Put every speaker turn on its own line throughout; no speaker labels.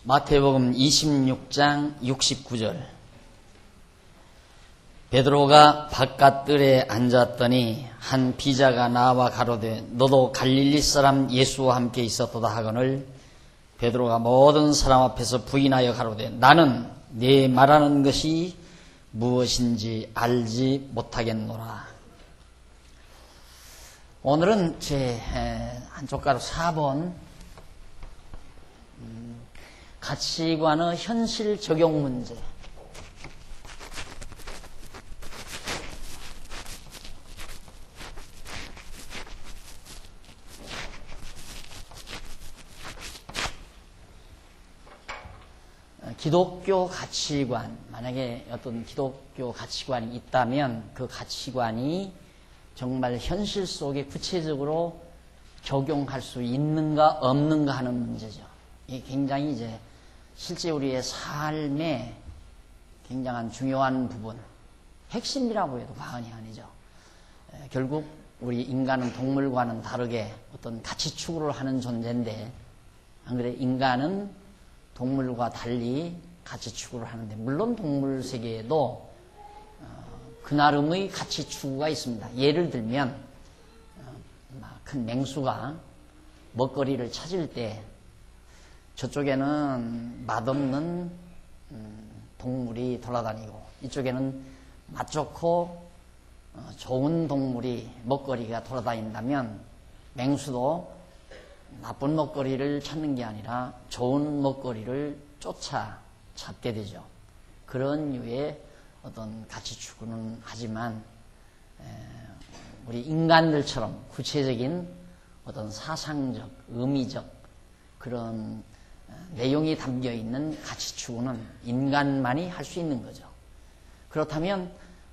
마태복음 26장 69절. 베드로가 바깥뜰에 앉았더니 한 비자가 나와 가로되 너도 갈릴리 사람 예수와 함께 있었도다 하거늘 베드로가 모든 사람 앞에서 부인하여 가로되 나는 네 말하는 것이 무엇인지 알지 못하겠노라. 오늘은 제 한쪽 가로 4번 가치관의 현실 적용 문제. 기독교 가치관, 만약에 어떤 기독교 가치관이 있다면 그 가치관이 정말 현실 속에 구체적으로 적용할 수 있는가 없는가 하는 문제죠. 이게 굉장히 이제 실제 우리의 삶의 굉장한 중요한 부분, 핵심이라고 해도 과언이 아니죠. 결국 우리 인간은 동물과는 다르게 어떤 가치 추구를 하는 존재인데, 안 그래? 인간은 동물과 달리 가치 추구를 하는데, 물론 동물 세계에도 그 나름의 가치 추구가 있습니다. 예를 들면 큰 맹수가 먹거리를 찾을 때 저쪽에는 맛없는 동물이 돌아다니고 이쪽에는 맛 좋고 좋은 동물이 먹거리가 돌아다닌다면 맹수도 나쁜 먹거리를 찾는 게 아니라 좋은 먹거리를 쫓아 찾게 되죠. 그런 류의 어떤 가치 추구는 하지만 우리 인간들처럼 구체적인 어떤 사상적, 의미적 그런 내용이 담겨 있는 가치 추구는 인간만이 할 수 있는 거죠. 그렇다면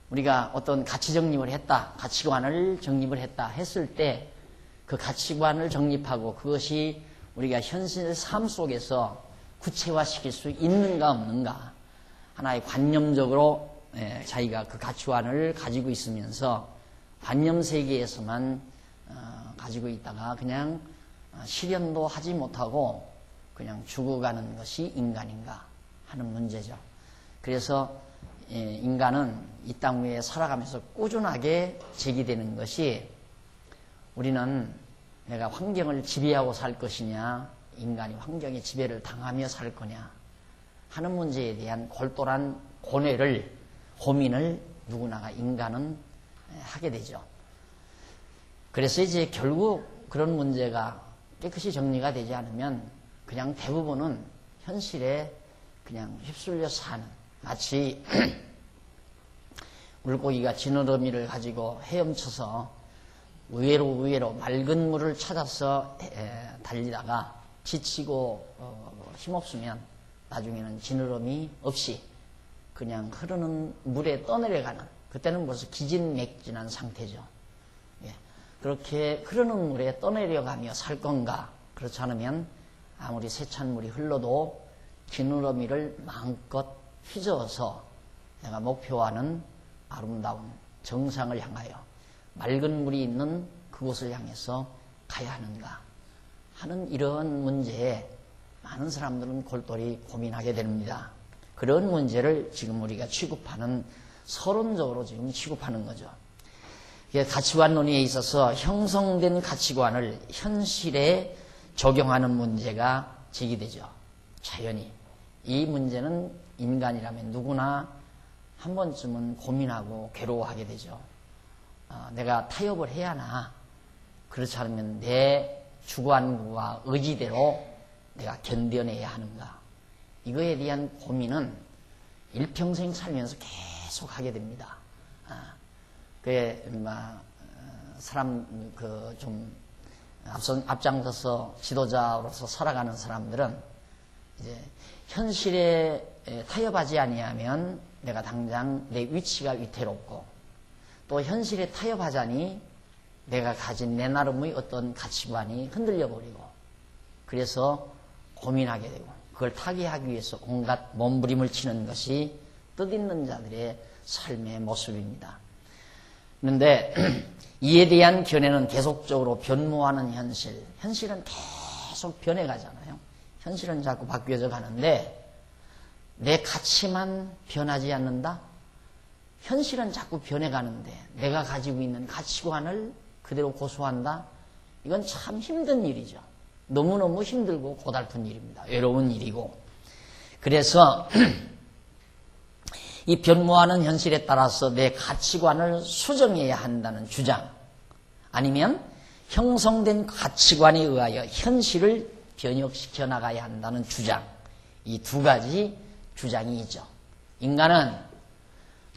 우리가 어떤 가치 정립을 했다, 가치관을 정립을 했다 했을 때 그 가치관을 정립하고 그것이 우리가 현실 삶 속에서 구체화시킬 수 있는가 없는가, 하나의 관념적으로 자기가 그 가치관을 가지고 있으면서 관념 세계에서만 가지고 있다가 그냥 실현도 하지 못하고 그냥 죽어가는 것이 인간인가 하는 문제죠. 그래서 인간은 이 땅 위에 살아가면서 꾸준하게 제기되는 것이, 우리는 내가 환경을 지배하고 살 것이냐, 인간이 환경의 지배를 당하며 살 거냐 하는 문제에 대한 골똘한 고민을 누구나가 인간은 하게 되죠. 그래서 이제 결국 그런 문제가 깨끗이 정리가 되지 않으면 그냥 대부분은 현실에 그냥 휩쓸려 사는, 마치 물고기가 지느러미를 가지고 헤엄쳐서 의외로 맑은 물을 찾아서 달리다가 지치고 힘없으면 나중에는 지느러미 없이 그냥 흐르는 물에 떠내려가는, 그때는 벌써 기진맥진한 상태죠. 그렇게 흐르는 물에 떠내려가며 살 건가? 그렇지 않으면 아무리 세찬물이 흘러도 지느러미를 마음껏 휘저어서 내가 목표하는 아름다운 정상을 향하여 맑은 물이 있는 그곳을 향해서 가야 하는가 하는 이런 문제에 많은 사람들은 골똘히 고민하게 됩니다. 그런 문제를 지금 우리가 취급하는, 서론적으로 지금 취급하는 거죠. 가치관 논의에 있어서 형성된 가치관을 현실에 적용하는 문제가 제기되죠. 자연히 이 문제는 인간이라면 누구나 한 번쯤은 고민하고 괴로워하게 되죠. 내가 타협을 해야 하나, 그렇지 않으면 내 주관과 의지대로 내가 견뎌내야 하는가, 이거에 대한 고민은 일평생 살면서 계속 하게 됩니다. 사람 좀 앞장서서 지도자로서 살아가는 사람들은 이제 현실에 타협하지 아니하면 내가 당장 내 위치가 위태롭고, 또 현실에 타협하자니 내가 가진 내 나름의 어떤 가치관이 흔들려 버리고, 그래서 고민하게 되고 그걸 타개하기 위해서 온갖 몸부림을 치는 것이 뜻있는 자들의 삶의 모습입니다. 그런데 이에 대한 견해는 계속적으로 변모하는 현실은 계속 변해가잖아요. 현실은 자꾸 바뀌어져 가는데 내 가치만 변하지 않는다? 현실은 자꾸 변해가는데 내가 가지고 있는 가치관을 그대로 고수한다? 이건 참 힘든 일이죠. 너무너무 힘들고 고달픈 일입니다. 외로운 일이고. 그래서 이 변모하는 현실에 따라서 내 가치관을 수정해야 한다는 주장, 아니면 형성된 가치관에 의하여 현실을 변혁시켜 나가야 한다는 주장, 이 두 가지 주장이 있죠. 인간은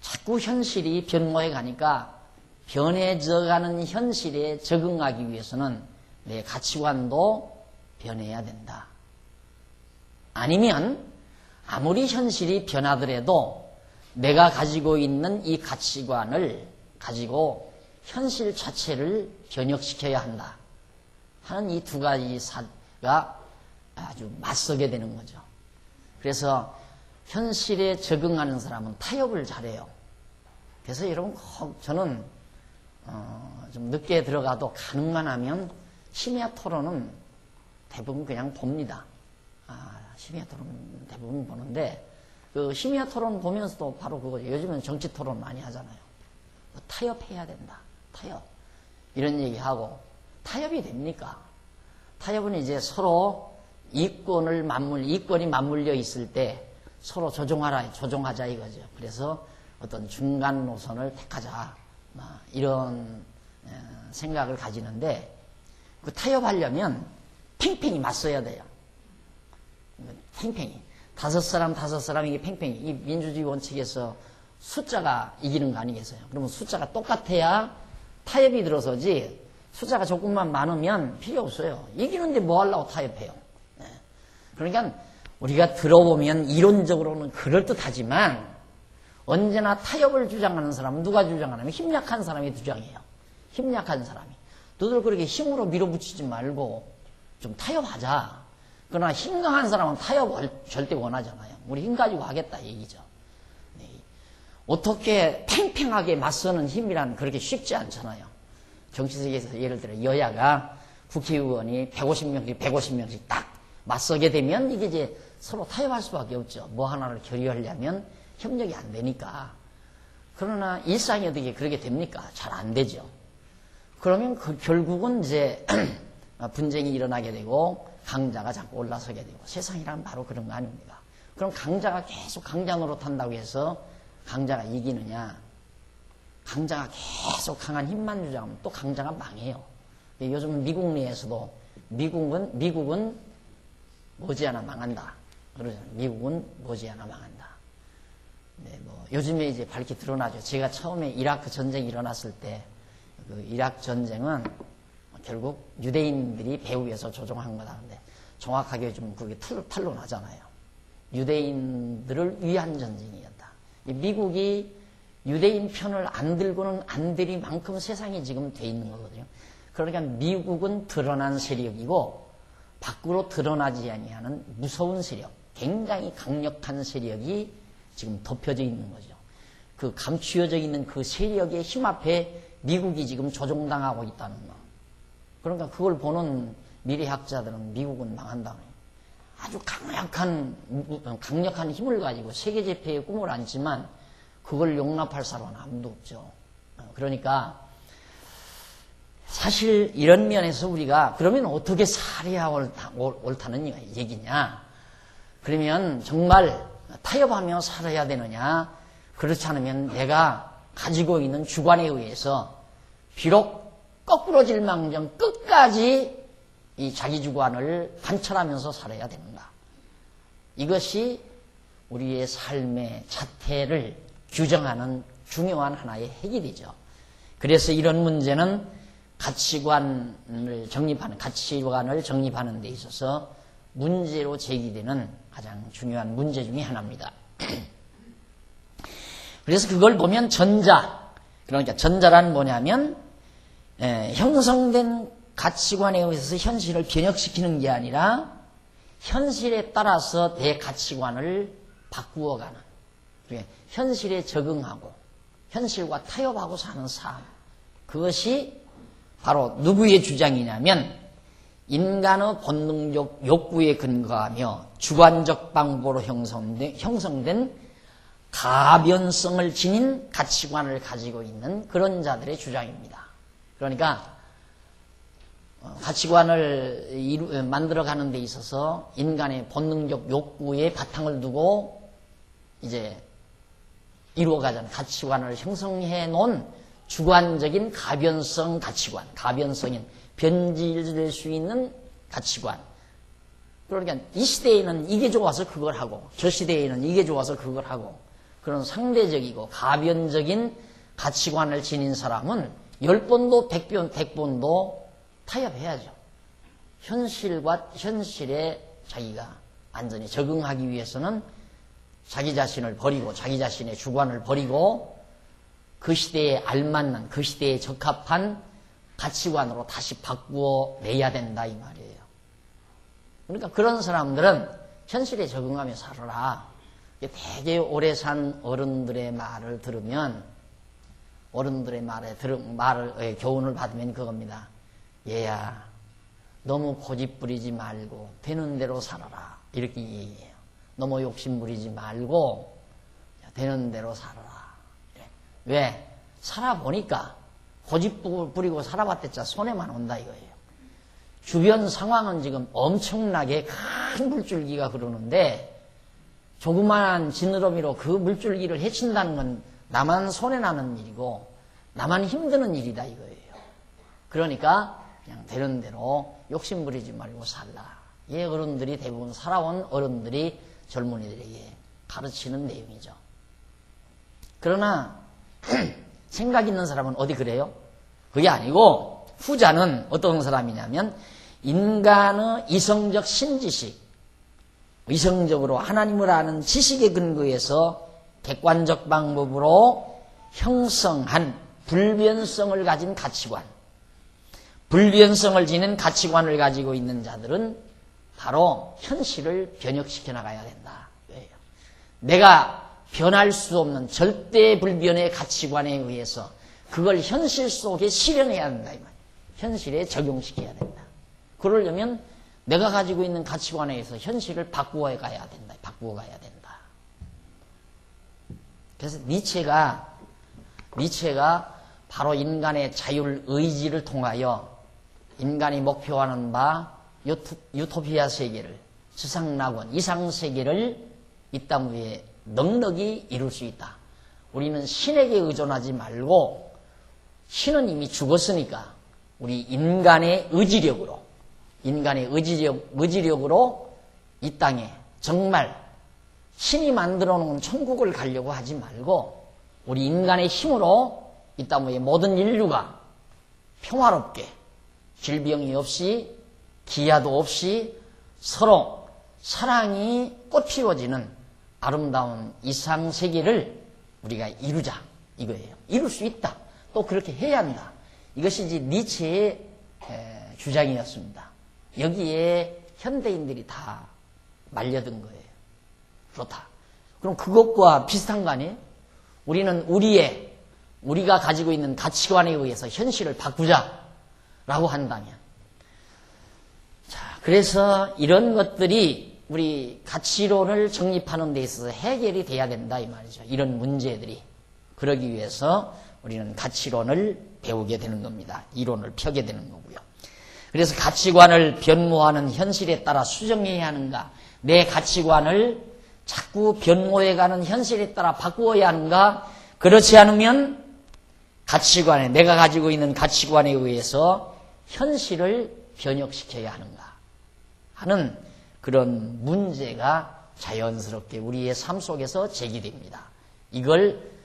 자꾸 현실이 변모해 가니까 변해져 가는 현실에 적응하기 위해서는 내 가치관도 변해야 된다. 아니면 아무리 현실이 변하더라도 내가 가지고 있는 이 가치관을 가지고 현실 자체를 변혁시켜야 한다 하는 이 두 가지 사가 아주 맞서게 되는 거죠. 그래서 현실에 적응하는 사람은 타협을 잘해요. 그래서 여러분 저는 좀 늦게 들어가도 가능만 하면 심야 토론은 대부분 그냥 봅니다. 심야 토론 대부분 보는데 그 심야 토론 보면서도 바로 그거죠. 요즘은 정치 토론 많이 하잖아요. 타협해야 된다. 타협. 이런 얘기하고 타협이 됩니까? 타협은 이제 서로 이권이 맞물려 있을 때 서로 조정하자 이거죠. 그래서 어떤 중간 노선을 택하자. 이런 생각을 가지는데 그 타협하려면 팽팽히 맞서야 돼요. 팽팽히. 다섯 사람 이게 팽팽히. 이 민주주의 원칙에서 숫자가 이기는 거 아니겠어요? 그러면 숫자가 똑같아야 타협이 들어서지 숫자가 조금만 많으면 필요 없어요. 이기는데 뭐 하려고 타협해요. 그러니까 우리가 들어보면 이론적으로는 그럴듯하지만 언제나 타협을 주장하는 사람은 누가 주장하냐면 힘약한 사람이 주장해요. 힘약한 사람이. 너들 그렇게 힘으로 밀어붙이지 말고 좀 타협하자. 그러나 힘 강한 사람은 타협을 절대 원하잖아요. 우리 힘 가지고 하겠다 얘기죠. 어떻게 팽팽하게 맞서는 힘이란 그렇게 쉽지 않잖아요. 정치세계에서 예를 들어 여야가 국회의원이 150명씩 딱 맞서게 되면 이게 이제 서로 타협할 수밖에 없죠. 뭐 하나를 결의하려면 협력이 안 되니까. 그러나 일상이 어떻게 그렇게 됩니까? 잘 안 되죠. 그러면 결국은 이제 분쟁이 일어나게 되고 강자가 자꾸 올라서게 되고 세상이란 바로 그런 거 아닙니까? 그럼 강자가 계속 강자 노릇한다고 해서 강자가 이기느냐? 강자가 계속 강한 힘만 주장하면 또 강자가 망해요. 요즘 미국 내에서도 미국은 머지않아 망한다. 그러잖아요. 미국은 머지않아 망한다. 네, 요즘에 이제 밝게 드러나죠. 제가 처음에 이라크 전쟁이 일어났을 때 그 이라크 전쟁은 결국 유대인들이 배후에서 조종한 거다. 근데 정확하게 좀 그게 탄로나잖아요. 유대인들을 위한 전쟁이었다. 미국이 유대인 편을 안 들고는 안 들이만큼 세상이 지금 돼 있는 거거든요. 그러니까 미국은 드러난 세력이고 밖으로 드러나지 아니하는 무서운 세력, 굉장히 강력한 세력이 지금 덮여져 있는 거죠. 그 감추어져 있는 그 세력의 힘 앞에 미국이 지금 조종당하고 있다는 거. 그러니까 그걸 보는 미래학자들은 미국은 망한다는 거예요. 아주 강력한 힘을 가지고 세계 제패의 꿈을 안지만 그걸 용납할 사람은 아무도 없죠. 그러니까 사실 이런 면에서 우리가 그러면 어떻게 살아야 옳다는 얘기냐? 그러면 정말 타협하며 살아야 되느냐? 그렇지 않으면 내가 가지고 있는 주관에 의해서 비록 거꾸로질 망정 끝까지 이 자기 주관을 관철하면서 살아야 되는가? 이것이 우리의 삶의 자태를 규정하는 중요한 하나의 해결이죠. 그래서 이런 문제는 가치관을 정립하는 데 있어서 문제로 제기되는 가장 중요한 문제 중에 하나입니다. 그래서 그걸 보면 그러니까 전자란 뭐냐면 형성된 가치관에 의해서 현실을 변혁시키는 게 아니라 현실에 따라서 내 가치관을 바꾸어가는, 현실에 적응하고 현실과 타협하고 사는 삶, 그것이 바로 누구의 주장이냐면 인간의 본능적 욕구에 근거하며 주관적 방법으로 형성된 가변성을 지닌 가치관을 가지고 있는 그런 자들의 주장입니다. 그러니까 가치관을 만들어가는 데 있어서 인간의 본능적 욕구에 바탕을 두고 이제 이루어가자는 가치관을 형성해 놓은 주관적인 가변성 가치관, 가변성인 변질될 수 있는 가치관. 그러니까 이 시대에는 이게 좋아서 그걸 하고 저 시대에는 이게 좋아서 그걸 하고 그런 상대적이고 가변적인 가치관을 지닌 사람은 10번도 100번도 타협해야죠. 현실에 자기가 완전히 적응하기 위해서는 자기 자신을 버리고 자기 자신의 주관을 버리고 그 시대에 알맞는 그 시대에 적합한 가치관으로 다시 바꾸어 내야 된다 이 말이에요. 그러니까 그런 사람들은 현실에 적응하며 살아라. 되게 오래 산 어른들의 말을 들으면 어른들의 교훈을 받으면 그겁니다. 얘야 너무 고집 부리지 말고 되는 대로 살아라. 이렇게 얘기해요. 너무 욕심 부리지 말고 되는 대로 살아라. 왜? 살아보니까 고집 부리고 살아봤댔자 손해만 온다 이거예요. 주변 상황은 지금 엄청나게 큰 물줄기가 흐르는데 조그마한 지느러미로 그 물줄기를 헤친다는 건 나만 손해나는 일이고 나만 힘드는 일이다 이거예요. 그러니까 그냥 되는 대로 욕심 부리지 말고 살라. 예, 어른들이 대부분 살아온 어른들이 젊은이들에게 가르치는 내용이죠. 그러나 생각 있는 사람은 어디 그래요? 그게 아니고 후자는 어떤 사람이냐면 인간의 이성적 신지식, 이성적으로 하나님을 아는 지식에 근거해서 객관적 방법으로 형성한 불변성을 가진 가치관, 불변성을 지닌 가치관을 가지고 있는 자들은 바로 현실을 변혁시켜 나가야 된다. 왜요? 내가 변할 수 없는 절대 불변의 가치관에 의해서 그걸 현실 속에 실현해야 한다. 이 말이에요. 현실에 적용시켜야 된다. 그러려면 내가 가지고 있는 가치관에 의해서 현실을 바꾸어 가야 된다. 바꾸어 가야 된다. 그래서 니체가 바로 인간의 자율 의지를 통하여 인간이 목표하는 바 유토피아 세계를, 지상낙원, 이상세계를 이 땅 위에 넉넉히 이룰 수 있다. 우리는 신에게 의존하지 말고 신은 이미 죽었으니까 우리 인간의 의지력으로 이 땅에 정말 신이 만들어 놓은 천국을 가려고 하지 말고 우리 인간의 힘으로 이 땅 위에 모든 인류가 평화롭게 질병이 없이 기아도 없이 서로 사랑이 꽃 피워지는 아름다운 이상 세계를 우리가 이루자 이거예요. 이룰 수 있다. 또 그렇게 해야 한다. 이것이 이제 니체의 주장이었습니다. 여기에 현대인들이 다 말려든 거예요. 그렇다. 그럼 그것과 비슷한 거 아니에요? 우리는 우리가 가지고 있는 가치관에 의해서 현실을 바꾸자라고 한다면, 자, 그래서 이런 것들이 우리 가치론을 정립하는 데 있어서 해결이 돼야 된다 이 말이죠. 이런 문제들이. 그러기 위해서 우리는 가치론을 배우게 되는 겁니다. 이론을 펴게 되는 거고요. 그래서 가치관을 변모하는 현실에 따라 수정해야 하는가, 내 가치관을 자꾸 변모해가는 현실에 따라 바꾸어야 하는가, 그렇지 않으면 내가 가지고 있는 가치관에 의해서 현실을 변혁시켜야 하는가 하는 그런 문제가 자연스럽게 우리의 삶 속에서 제기됩니다.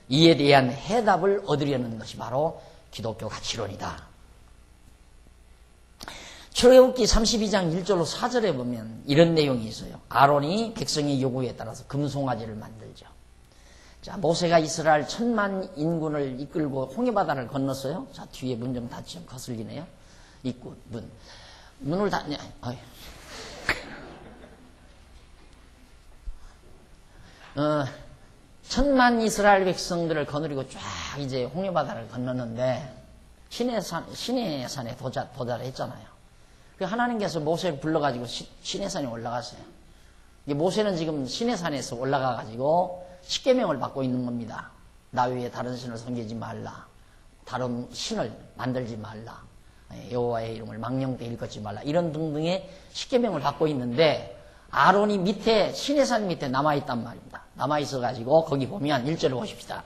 이에 대한 해답을 얻으려는 것이 바로 기독교 가치론이다. 출애굽기 32장 1절로 4절에 보면 이런 내용이 있어요. 아론이 백성의 요구에 따라서 금송아지를 만들죠. 자, 모세가 이스라엘 1000만 인군을 이끌고 홍해바다를 건넜어요. 자, 뒤에 문 좀 닫지, 좀 거슬리네요. 입구, 문을 닫냐, 1000만 이스라엘 백성들을 거느리고 쫙 이제 홍해바다를 건넜는데 시내산에 도달했잖아요. 하나님께서 모세를 불러가지고 시내산에 올라갔어요. 모세는 지금 시내산에서 올라가가지고 십계명을 받고 있는 겁니다. 나 외에 다른 신을 섬기지 말라. 다른 신을 만들지 말라. 여호와의 이름을 망령되이 일컫지 말라. 이런 등등의 십계명을 받고 있는데 아론이 밑에 시내산 밑에 남아있단 말입니다. 남아있어가지고 거기 보면 1절을 보십시다.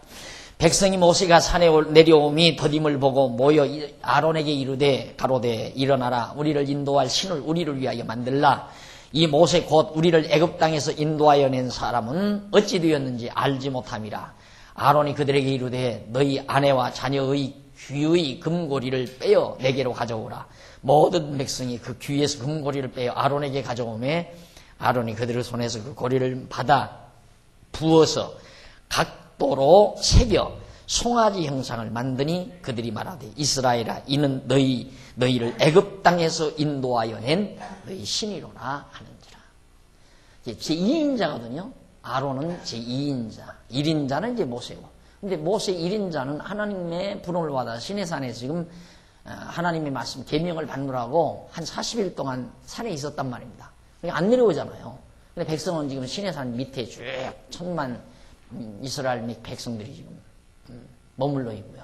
백성이 모세가 산에 내려오미 더딤을 보고 모여 아론에게 이르되 가로되 일어나라. 우리를 인도할 신을 우리를 위하여 만들라. 이 모세 곧 우리를 애굽 땅에서 인도하여 낸 사람은 어찌 되었는지 알지 못함이라. 아론이 그들에게 이르되 너희 아내와 자녀의 귀의 금고리를 빼어 내게로 가져오라. 모든 백성이 그 귀에서 금고리를 빼어 아론에게 가져오매 아론이 그들의 손에서 그 고리를 받아 부어서 각도로 새겨 송아지 형상을 만드니 그들이 말하되 이스라엘아 이는 너희를 애굽 땅에서 인도하여 낸 너희 신이로라 하는지라. 제2인자거든요. 아론은 제2인자. 1인자는 이제 모세고. 근데 모세 1인자는 하나님의 부름을 받아 시내산에 지금 하나님의 말씀 계명을 받느라고 한 40일 동안 산에 있었단 말입니다. 그러니까 안 내려오잖아요. 근데 백성은 지금 시내산 밑에 쭉 천만 이스라엘 및 백성들이 지금 머물러 있고요.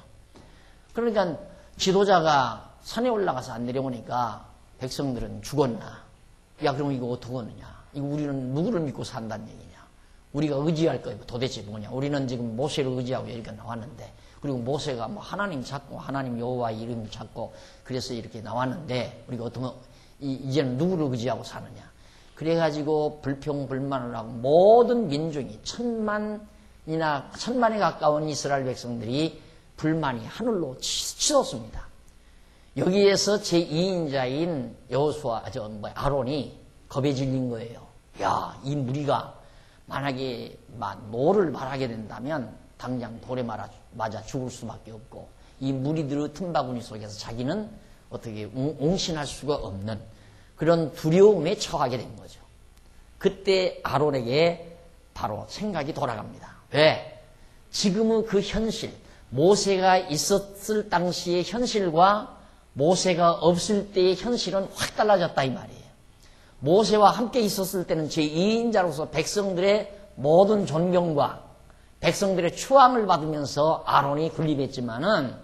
그러니까 지도자가 산에 올라가서 안 내려오니까 백성들은 죽었나? 야, 그럼 이거 어떡하느냐? 이거 우리는 누구를 믿고 산다는 얘기냐? 우리가 의지할 거 도대체 뭐냐? 우리는 지금 모세를 의지하고 여기가 나왔는데, 그리고 모세가 뭐 하나님 찾고 하나님 여호와의 이름을 찾고 그래서 이렇게 나왔는데 우리가 어떻게 이제는 누구를 의지하고 사느냐? 그래가지고 불평불만을 하고 모든 민중이 천만에 가까운 이스라엘 백성들이 불만이 하늘로 치솟습니다. 여기에서 제2인자인 아론이 겁에 질린 거예요. 야, 이 무리가 만약에 노를 말하게 된다면 당장 돌에 맞아 죽을 수밖에 없고 이 무리들의 틈바구니 속에서 자기는 어떻게 옹신할 수가 없는 그런 두려움에 처하게 된 거죠. 그때 아론에게 바로 생각이 돌아갑니다. 왜? 지금의 그 현실, 모세가 있었을 당시의 현실과 모세가 없을 때의 현실은 확 달라졌다 이 말이에요. 모세와 함께 있었을 때는 제2인자로서 백성들의 모든 존경과 백성들의 추앙을 받으면서 아론이 군림했지만은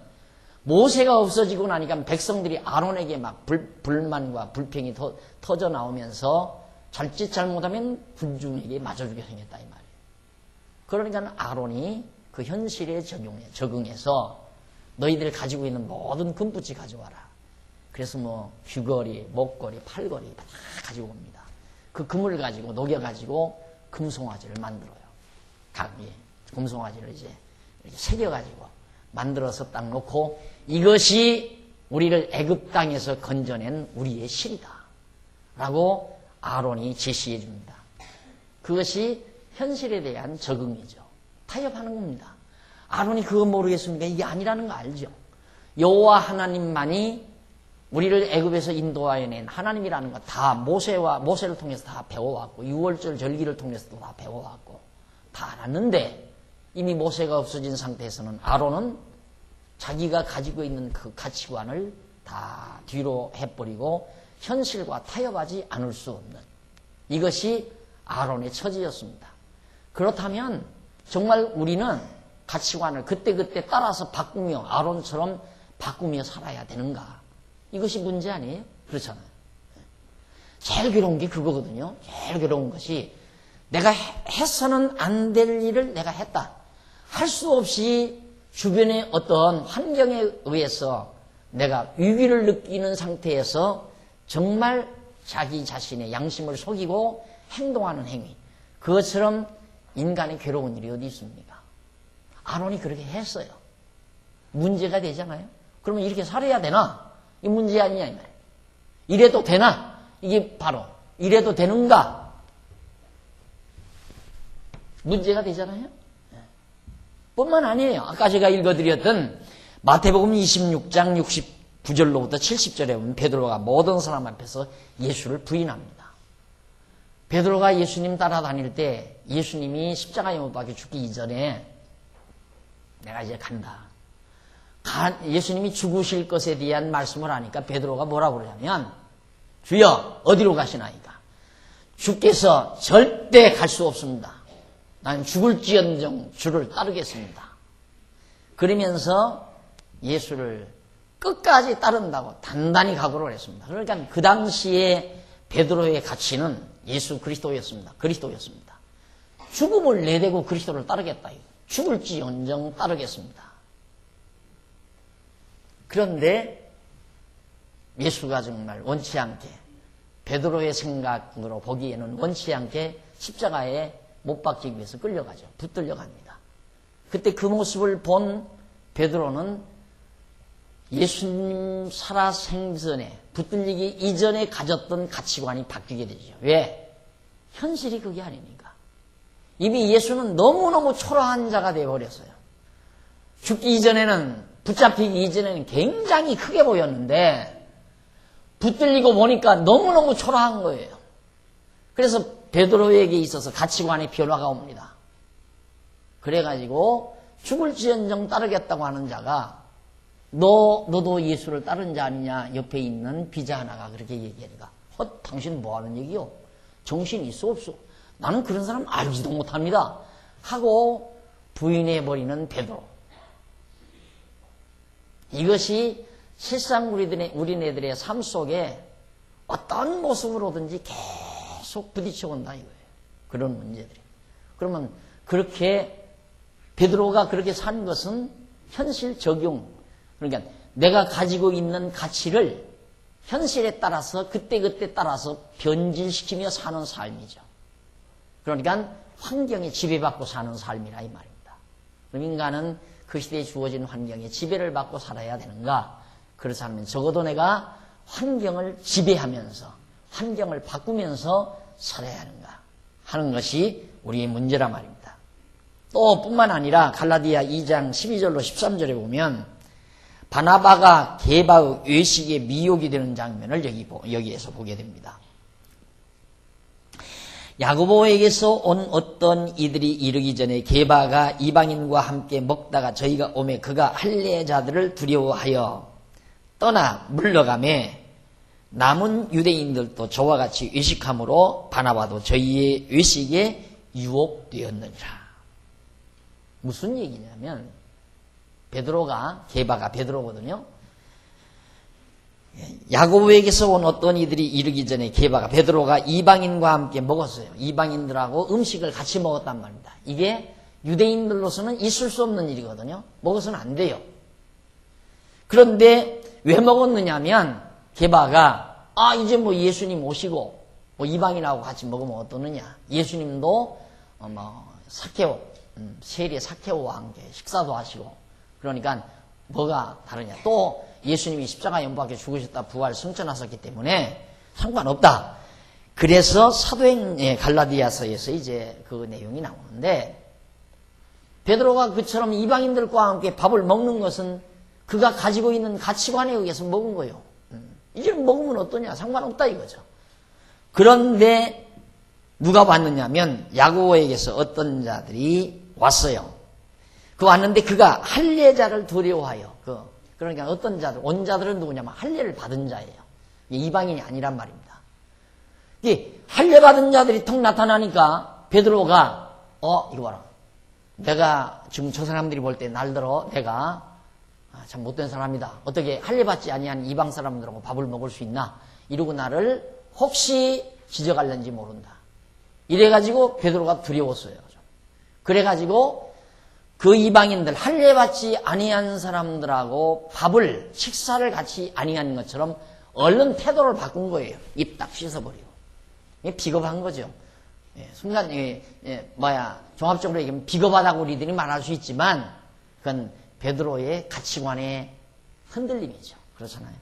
모세가 없어지고 나니까 백성들이 아론에게 막 불만과 불평이 터져 나오면서 잘짓 잘못하면 군중에게 맞아주게 생겼다 이 말이에요. 그러니까 아론이 그 현실에 적응해서 너희들 가지고 있는 모든 금붙이 가져와라. 그래서 뭐 귀걸이, 목걸이, 팔걸이 다 가지고 옵니다. 그 금을 가지고 녹여가지고 금송아지를 만들어요. 금송아지를 이제 이렇게 새겨가지고 만들어서 딱 놓고 이것이 우리를 애굽 땅에서 건져낸 우리의 실이다 라고 아론이 제시해 줍니다. 그것이 현실에 대한 적응이죠. 타협하는 겁니다. 아론이 그거 모르겠습니까? 이게 아니라는 거 알죠? 여호와 하나님만이 우리를 애굽에서 인도하여 낸 하나님이라는 거 다 모세를 통해서 다 배워왔고 6월절 절기를 통해서도 다 배워왔고 다 알았는데 이미 모세가 없어진 상태에서는 아론은 자기가 가지고 있는 그 가치관을 다 뒤로 해버리고 현실과 타협하지 않을 수 없는 이것이 아론의 처지였습니다. 그렇다면 정말 우리는 가치관을 그때그때 따라서 바꾸며 아론처럼 바꾸며 살아야 되는가? 이것이 문제 아니에요? 그렇잖아요. 제일 괴로운 게 그거거든요. 제일 괴로운 것이 내가 해서는 안 될 일을 내가 했다. 할 수 없이 주변의 어떤 환경에 의해서 내가 위기를 느끼는 상태에서 정말 자기 자신의 양심을 속이고 행동하는 행위. 그것처럼 인간의 괴로운 일이 어디 있습니까? 아론이 그렇게 했어요. 문제가 되잖아요. 그러면 이렇게 살아야 되나? 이 문제 아니냐 이 말이에요. 이래도 되나? 이게 바로 이래도 되는가? 문제가 되잖아요. 뿐만 아니에요. 아까 제가 읽어드렸던 마태복음 26장 69절로부터 70절에 보면 베드로가 모든 사람 앞에서 예수를 부인합니다. 베드로가 예수님 따라다닐 때 예수님이 십자가에 못 박혀 죽기 이전에 내가 이제 간다. 예수님이 죽으실 것에 대한 말씀을 하니까 베드로가 뭐라고 그러냐면 주여 어디로 가시나이까? 주께서 절대 갈 수 없습니다. 난 죽을지언정 주를 따르겠습니다. 그러면서 예수를 끝까지 따른다고 단단히 각오를 했습니다. 그러니까 그 당시에 베드로의 가치는 예수 그리스도였습니다. 그리스도였습니다. 죽음을 내대고 그리스도를 따르겠다. 죽을지언정 따르겠습니다. 그런데 예수가 정말 원치 않게 베드로의 생각으로 보기에는 원치 않게 십자가에 못 박히기 위해서 끌려가죠. 붙들려 갑니다. 그때 그 모습을 본 베드로는 예수님 살아생전에 붙들리기 이전에 가졌던 가치관이 바뀌게 되죠. 왜? 현실이 그게 아니니까. 이미 예수는 너무너무 초라한 자가 되어버렸어요. 죽기 이전에는, 붙잡히기 이전에는 굉장히 크게 보였는데 붙들리고 보니까 너무너무 초라한 거예요. 그래서 베드로에게 있어서 가치관의 변화가 옵니다. 그래가지고 죽을지언정 따르겠다고 하는 자가 너도 예수를 따른 자 아니냐? 옆에 있는 비자 하나가 그렇게 얘기하니까 당신 뭐하는 얘기요? 정신 있어 없어? 나는 그런 사람 알지도 못합니다. 하고 부인해버리는 베드로. 이것이 실상 우리네들의 삶 속에 어떤 모습으로든지 계속 부딪혀온다 이거예요. 그런 문제들이. 그러면 그렇게 베드로가 그렇게 산 것은 현실 적용. 그러니까 내가 가지고 있는 가치를 현실에 따라서 그때그때 따라서 변질시키며 사는 삶이죠. 그러니까 환경에 지배받고 사는 삶이라 이 말입니다. 그럼 인간은 그 시대에 주어진 환경에 지배를 받고 살아야 되는가? 그렇지 않으면 적어도 내가 환경을 지배하면서 환경을 바꾸면서 살아야 하는가 하는 것이 우리의 문제라 말입니다. 또 뿐만 아니라 갈라디아 2장 12절로 13절에 보면 바나바가 게바의 외식에 미혹이 되는 장면을 여기에서 보게 됩니다. 야고보에게서 온 어떤 이들이 이르기 전에 게바가 이방인과 함께 먹다가 저희가 오매 그가 할례자들을 두려워하여 떠나 물러가매 남은 유대인들도 저와 같이 외식함으로 바나바도 저희의 외식에 유혹되었느니라. 무슨 얘기냐면 게바가 베드로거든요. 야고보에게서 온 어떤 이들이 이르기 전에 게바가 베드로가 이방인과 함께 먹었어요. 이방인들하고 음식을 같이 먹었단 말입니다. 이게 유대인들로서는 있을 수 없는 일이거든요. 먹어서는 안 돼요. 그런데 왜 먹었느냐면 게바가 이제 뭐 예수님 오시고 뭐 이방인하고 같이 먹으면 어떠느냐. 예수님도 사케오 세리의 사케오와 함께 식사도 하시고 그러니까 뭐가 다르냐. 또 예수님이 십자가 연박에 죽으셨다 부활 승천하셨기 때문에 상관없다. 그래서 사도행 갈라디아서에서 이제 그 내용이 나오는데 베드로가 그처럼 이방인들과 함께 밥을 먹는 것은 그가 가지고 있는 가치관에 의해서 먹은 거예요. 이제 먹으면 어떠냐 상관없다 이거죠. 그런데 누가 왔느냐면 야고보에게서 어떤 자들이 왔어요. 그 왔는데 그가 할례자를 두려워하여 그러니까 어떤 자들 온 자들은 누구냐면 할례를 받은 자예요. 이방인이 아니란 말입니다. 이 할례 받은 자들이 턱 나타나니까 베드로가 이거 봐라. 내가 지금 저 사람들이 볼 때 날들어 내가 참 못된 사람이다. 어떻게 할례 받지 아니한 이방 사람들하고 밥을 먹을 수 있나? 이러고 나를 혹시 지적할는지 모른다. 이래가지고 베드로가 두려웠어요. 그래가지고 그 이방인들 할례 받지 아니한 사람들하고 식사를 같이 아니한 것처럼 얼른 태도를 바꾼 거예요. 입 딱 씻어버리고. 비겁한 거죠. 순간 종합적으로 얘기하면 비겁하다고 우리들이 말할 수 있지만 그건 베드로의 가치관의 흔들림이죠. 그렇잖아요.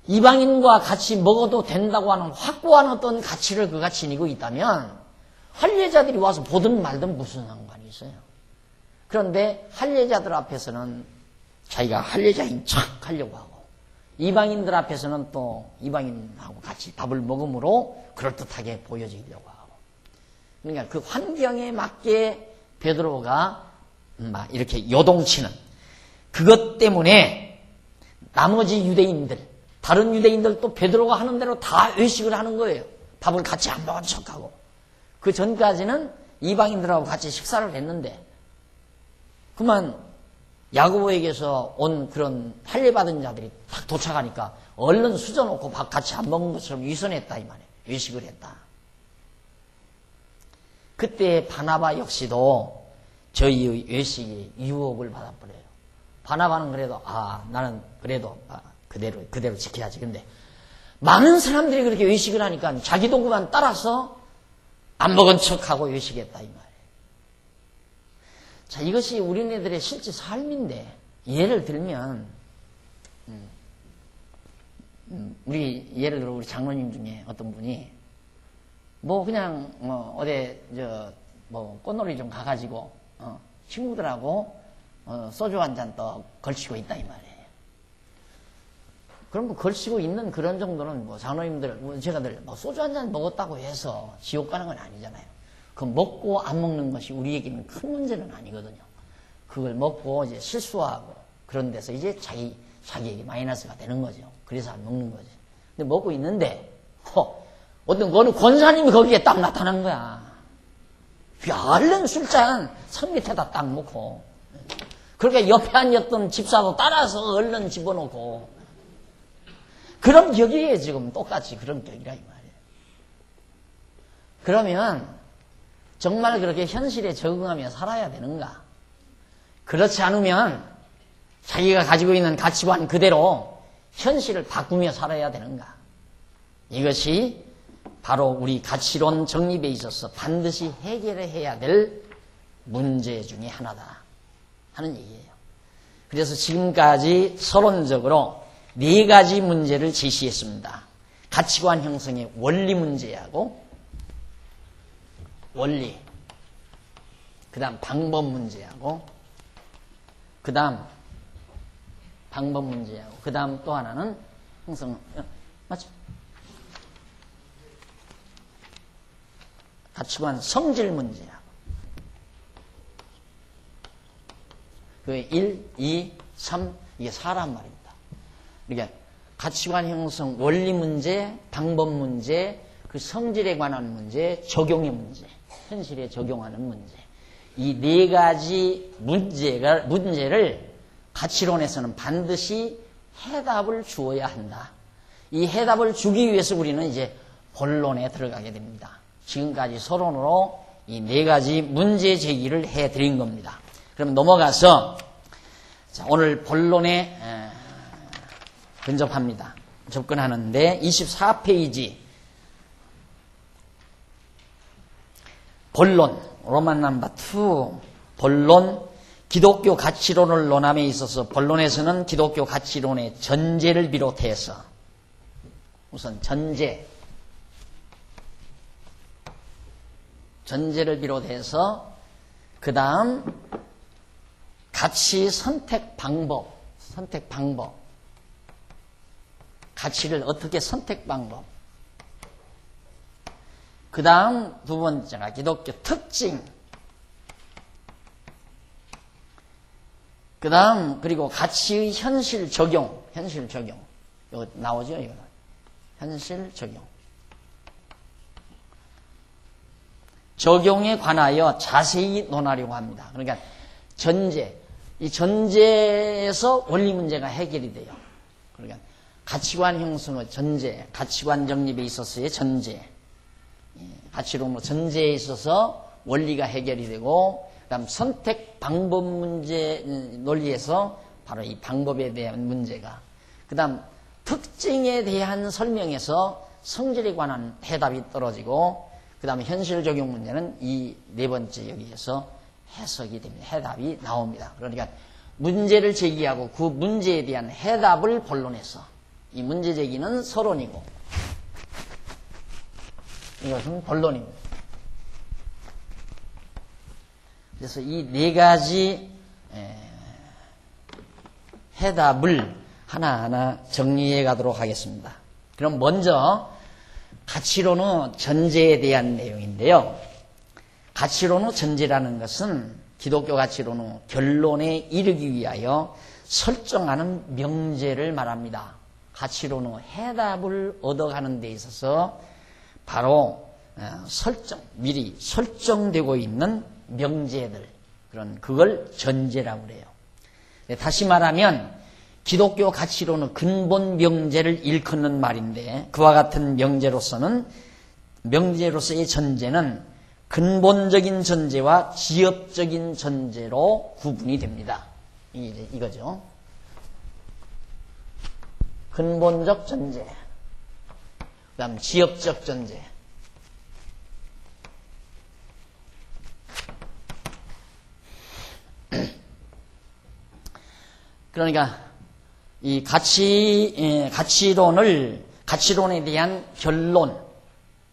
이방인과 같이 먹어도 된다고 하는 확고한 어떤 가치를 그가 지니고 있다면 할례자들이 와서 보든 말든 무슨 상관이 있어요. 그런데 할례자들 앞에서는 자기가 할례자인 척 하려고 하고 이방인들 앞에서는 또 이방인하고 같이 밥을 먹음으로 그럴듯하게 보여지려고 하고 그러니까 그 환경에 맞게 베드로가 이렇게 요동치는 그것 때문에 나머지 유대인들 다른 유대인들도 베드로가 하는 대로 다 외식을 하는 거예요. 밥을 같이 안 먹은 척하고. 그 전까지는 이방인들하고 같이 식사를 했는데, 그만 야고보에게서 온 그런 할례받은 자들이 딱 도착하니까 얼른 수저놓고 밥 같이 안 먹은 것처럼 위선했다 이 말이에요. 외식을 했다. 그때 바나바 역시도 저희의 외식이 유혹을 받아버려요. 바나바는 그래도 나는 그래도 그대로 지켜야지. 근데 많은 사람들이 그렇게 외식을 하니까 자기도 그만 따라서 안 먹은 척하고 외식했다 이 말이에요. 자, 이것이 우리네들의 실제 삶인데, 예를 들면 예를 들어 우리 장로님 중에 어떤 분이 그냥 어디 꽃놀이 좀 가가지고 친구들하고 소주 한 잔 더 걸치고 있다 이 말이에요. 그럼 걸치고 있는 그런 정도는 장로님들 제가 소주 한 잔 먹었다고 해서 지옥 가는 건 아니잖아요. 그 먹고 안 먹는 것이 우리에게는 큰 문제는 아니거든요. 그걸 먹고 이제 실수하고 그런 데서 이제 자기에게 마이너스가 되는 거죠. 그래서 안 먹는 거죠. 근데 먹고 있는데 어떤 권사님이 거기에 딱 나타난 거야. 얼른 술잔 상 밑에다 딱 놓고, 그러니까 옆에 앉았던 집사도 따라서 얼른 집어넣고, 그럼 격이에요. 지금 똑같이 그런 격이라 이 말이에요. 그러면 정말 그렇게 현실에 적응하며 살아야 되는가? 그렇지 않으면 자기가 가지고 있는 가치관 그대로 현실을 바꾸며 살아야 되는가? 이것이 바로 우리 가치론 정립에 있어서 반드시 해결해야 될 문제 중에 하나다 하는 얘기예요. 그래서 지금까지 서론적으로 4가지 문제를 제시했습니다. 가치관 형성의 원리 문제하고, 그 다음 방법 문제하고, 그 다음 또 하나는 형성, 맞죠? 가치관 성질 문제하고. 그 1, 2, 3, 이게 4란 말입니다. 그러니까 가치관 형성, 원리 문제, 방법 문제, 그 성질에 관한 문제, 적용의 문제, 현실에 적용하는 문제. 이 4가지 문제를 가치론에서는 반드시 해답을 주어야 한다. 이 해답을 주기 위해서 우리는 이제 본론에 들어가게 됩니다. 지금까지 서론으로 이 4가지 문제 제기를 해드린 겁니다. 그럼 넘어가서 오늘 본론에 접근하는데 24페이지 본론 로만 넘버 2 본론 기독교 가치론을 논함에 있어서 본론에서는 기독교 가치론의 전제를 비롯해서 우선 전제를 비롯해서 그 다음 가치 선택 방법, 가치를 어떻게 선택 방법, 그 다음 2번째가 기독교 특징, 그 다음 그리고 가치의 현실 적용, 이거 나오죠? 이거 현실 적용에 관하여 자세히 논하려고 합니다. 그러니까 이 전제에서 원리 문제가 해결이 돼요. 그러니까 가치관 형성의 전제, 가치관 정립에 있어서의 전제, 가치론의 전제에 있어서 원리가 해결이 되고, 그 다음 선택 방법 문제 논리에서 바로 이 방법에 대한 문제가, 그 다음 특징에 대한 설명에서 성질에 관한 해답이 떨어지고, 그 다음에 현실 적용 문제는 이 4번째 여기에서 해석이 됩니다. 해답이 나옵니다. 그러니까 문제를 제기하고 그 문제에 대한 해답을 본론에서, 이 문제 제기는 서론이고 이것은 본론입니다. 그래서 이 4가지 해답을 하나하나 정리해 가도록 하겠습니다. 그럼 먼저 가치론의 전제에 대한 내용인데요. 가치론의 전제라는 것은 기독교 가치론의 결론에 이르기 위하여 설정하는 명제를 말합니다. 가치론의 해답을 얻어가는 데 있어서 바로 미리 설정되고 있는 명제들, 그걸 전제라고 그래요. 다시 말하면 기독교 가치론의 근본 명제를 일컫는 말인데, 그와 같은 명제로서의 전제는 근본적인 전제와 지엽적인 전제로 구분이 됩니다. 이거죠. 근본적 전제, 그 다음 지엽적 전제. 그러니까 이 가치론에 대한 결론,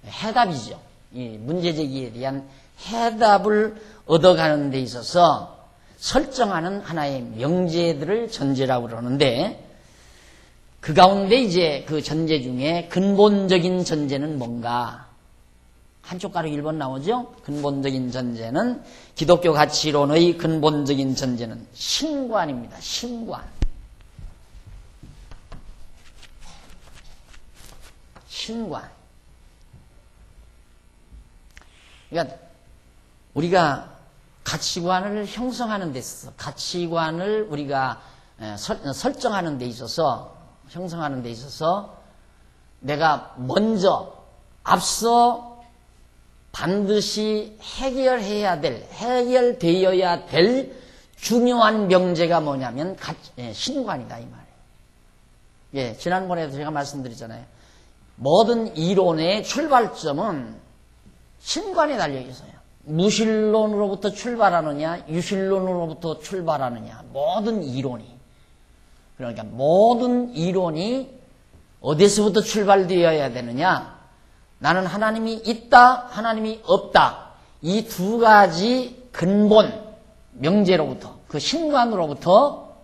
해답이죠. 이 문제제기에 대한 해답을 얻어가는 데 있어서 설정하는 하나의 명제들을 전제라고 그러는데, 그 가운데 이제 그 전제 중에 근본적인 전제는 뭔가? 한쪽 가로 1번 나오죠? 근본적인 전제는, 기독교 가치론의 근본적인 전제는 신관입니다. 신관. 신관. 그러니까 우리가 가치관을 형성하는 데 있어서, 가치관을 우리가 설정하는 데 있어서, 형성하는 데 있어서 내가 먼저 앞서 반드시 해결되어야 될 중요한 명제가 뭐냐면 신관이다, 이 말이에요. 예, 지난번에도 제가 말씀드렸잖아요. 모든 이론의 출발점은 신관에 달려 있어요. 무신론으로부터 출발하느냐, 유신론으로부터 출발하느냐, 모든 이론이. 그러니까 모든 이론이 어디서부터 출발되어야 되느냐? 나는 하나님이 있다, 하나님이 없다. 이 두 가지 근본 명제로부터, 그 신관으로부터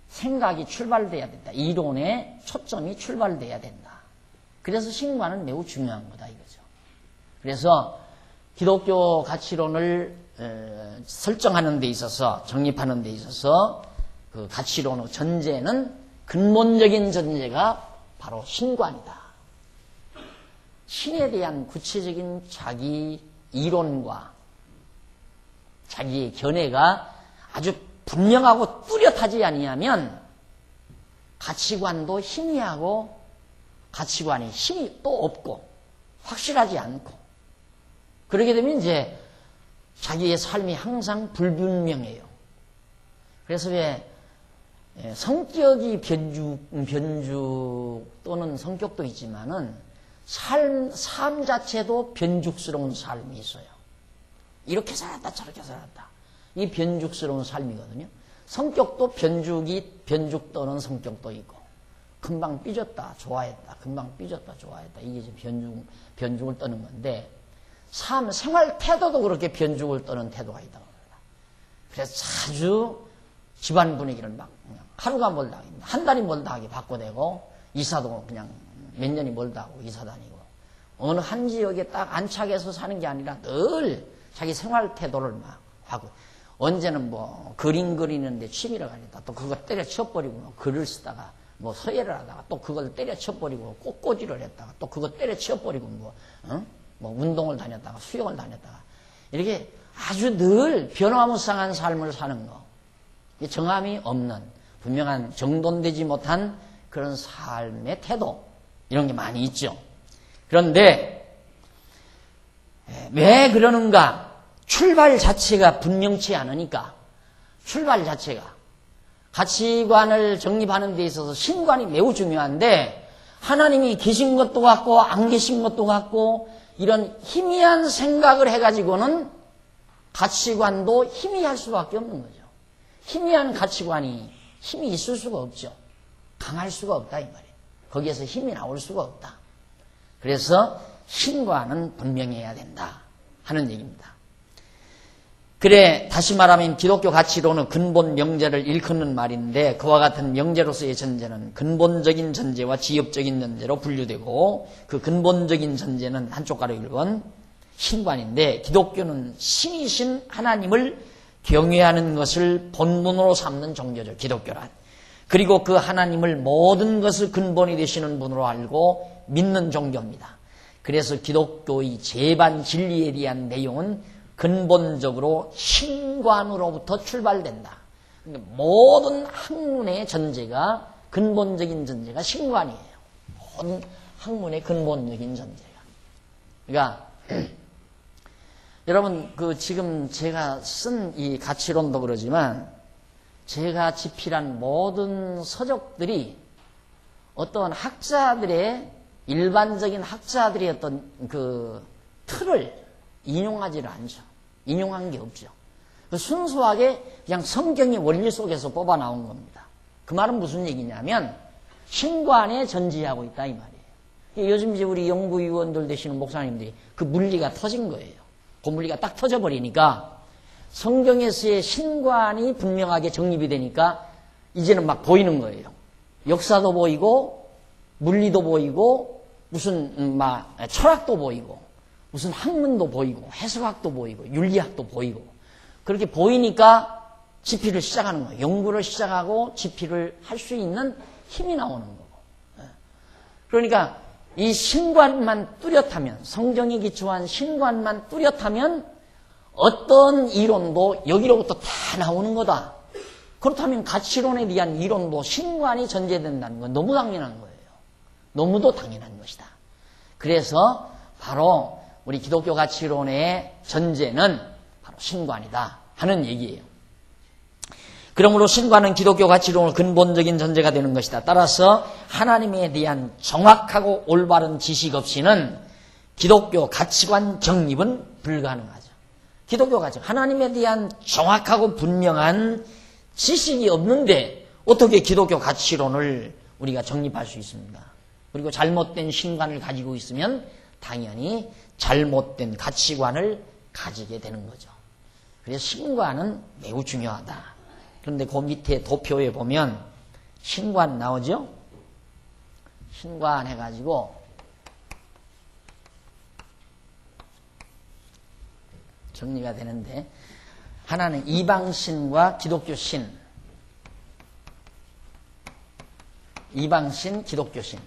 생각이 출발돼야 된다. 이론의 초점이 출발돼야 된다. 그래서 신관은 매우 중요한 거다, 이거죠. 그래서 기독교 가치론을 설정하는 데 있어서, 정립하는 데 있어서 그 가치론의 전제는, 근본적인 전제가 바로 신관이다. 신에 대한 구체적인 자기 이론과 자기의 견해가 아주 분명하고 뚜렷하지 아니하면 가치관도 희미하고 가치관이 힘이 또 없고 확실하지 않고, 그러게 되면 이제 자기의 삶이 항상 불분명해요. 그래서 왜 성격이 변죽 또는 성격도 있지만은 삶 자체도 변죽스러운 삶이 있어요. 이렇게 살았다 저렇게 살았다. 이 변죽스러운 삶이거든요. 성격도 변죽 또는 성격도 있고, 금방 삐졌다 좋아했다, 금방 삐졌다 좋아했다, 이게 지금 변죽을 떠는 건데, 생활 태도도 그렇게 변죽을 떠는 태도가 있다고 합니다. 그래서 자주 집안 분위기를 막 하루가 멀다 하기, 한 달이 멀다 하기 바꿔대고, 이사도 그냥 몇 년이 멀다 하고 이사 다니고, 어느 한 지역에 딱 안착해서 사는 게 아니라 늘 자기 생활 태도를 막 하고, 언제는 뭐 그림 그리는데 취미를 가졌다, 또 그거 때려쳐버리고 뭐 글을 쓰다가 뭐 서예를 하다가 또 그걸 때려쳐버리고 꽃꽂이를 했다가 또 그거 때려쳐버리고 뭐 운동을 다녔다가 수영을 다녔다가, 이렇게 아주 늘 변화무쌍한 삶을 사는 거, 정함이 없는 분명한 정돈되지 못한 그런 삶의 태도, 이런 게 많이 있죠. 그런데 왜 그러는가? 출발 자체가 분명치 않으니까. 출발 자체가 가치관을 정립하는 데 있어서 신관이 매우 중요한데, 하나님이 계신 것도 같고 안 계신 것도 같고, 이런 희미한 생각을 해가지고는 가치관도 희미할 수밖에 없는 거죠. 희미한 가치관이 힘이 있을 수가 없죠. 강할 수가 없다, 이 말이에요. 거기에서 힘이 나올 수가 없다. 그래서 신관은 분명해야 된다 하는 얘기입니다. 그래, 다시 말하면 기독교 가치론은 근본 명제를 일컫는 말인데, 그와 같은 명제로서의 전제는 근본적인 전제와 지엽적인 전제로 분류되고, 그 근본적인 전제는 한쪽 가로 1번 신관인데, 기독교는 신이신 하나님을 경외하는 것을 본문으로 삼는 종교죠, 기독교란. 그리고 그 하나님을 모든 것의 근본이 되시는 분으로 알고 믿는 종교입니다. 그래서 기독교의 재반 진리에 대한 내용은 근본적으로 신관으로부터 출발된다. 모든 학문의 전제가, 근본적인 전제가 신관이에요. 모든 학문의 근본적인 전제가. 그러니까 여러분 지금 제가 쓴 이 가치론도 그러지만 제가 집필한 모든 서적들이 어떤 학자들의, 일반적인 학자들의 어떤 그 틀을 인용하지를 않죠. 인용한 게 없죠. 순수하게 그냥 성경의 원리 속에서 뽑아 나온 겁니다. 그 말은 무슨 얘기냐면 신관에 전지하고 있다 이 말이에요. 요즘 이제 우리 연구위원들 되시는 목사님들이 그 물리가 터진 거예요. 그 물리가 딱 터져버리니까 성경에서의 신관이 분명하게 정립이 되니까 이제는 막 보이는 거예요. 역사도 보이고 물리도 보이고 무슨 막 철학도 보이고 무슨 학문도 보이고 해석학도 보이고 윤리학도 보이고 그렇게 보이니까 집필을 시작하는 거예요. 연구를 시작하고 집필을 할 수 있는 힘이 나오는 거고. 그러니까 이 신관만 뚜렷하면, 성경에 기초한 신관만 뚜렷하면 어떤 이론도 여기로부터 다 나오는 거다. 그렇다면 가치론에 대한 이론도 신관이 전제된다는 건 너무 당연한 거예요. 너무도 당연한 것이다. 그래서 바로 우리 기독교 가치론의 전제는 바로 신관이다 하는 얘기예요. 그러므로 신관은 기독교 가치론의 근본적인 전제가 되는 것이다. 따라서 하나님에 대한 정확하고 올바른 지식 없이는 기독교 가치관 정립은 불가능하죠. 기독교 가치관, 하나님에 대한 정확하고 분명한 지식이 없는데 어떻게 기독교 가치론을 우리가 정립할 수 있습니까? 그리고 잘못된 신관을 가지고 있으면 당연히 잘못된 가치관을 가지게 되는 거죠. 그래서 신관은 매우 중요하다. 그런데 그 밑에 도표에 보면 신관 나오죠? 신관 해가지고 정리가 되는데 하나는 이방신과 기독교신, 이방신, 기독교신.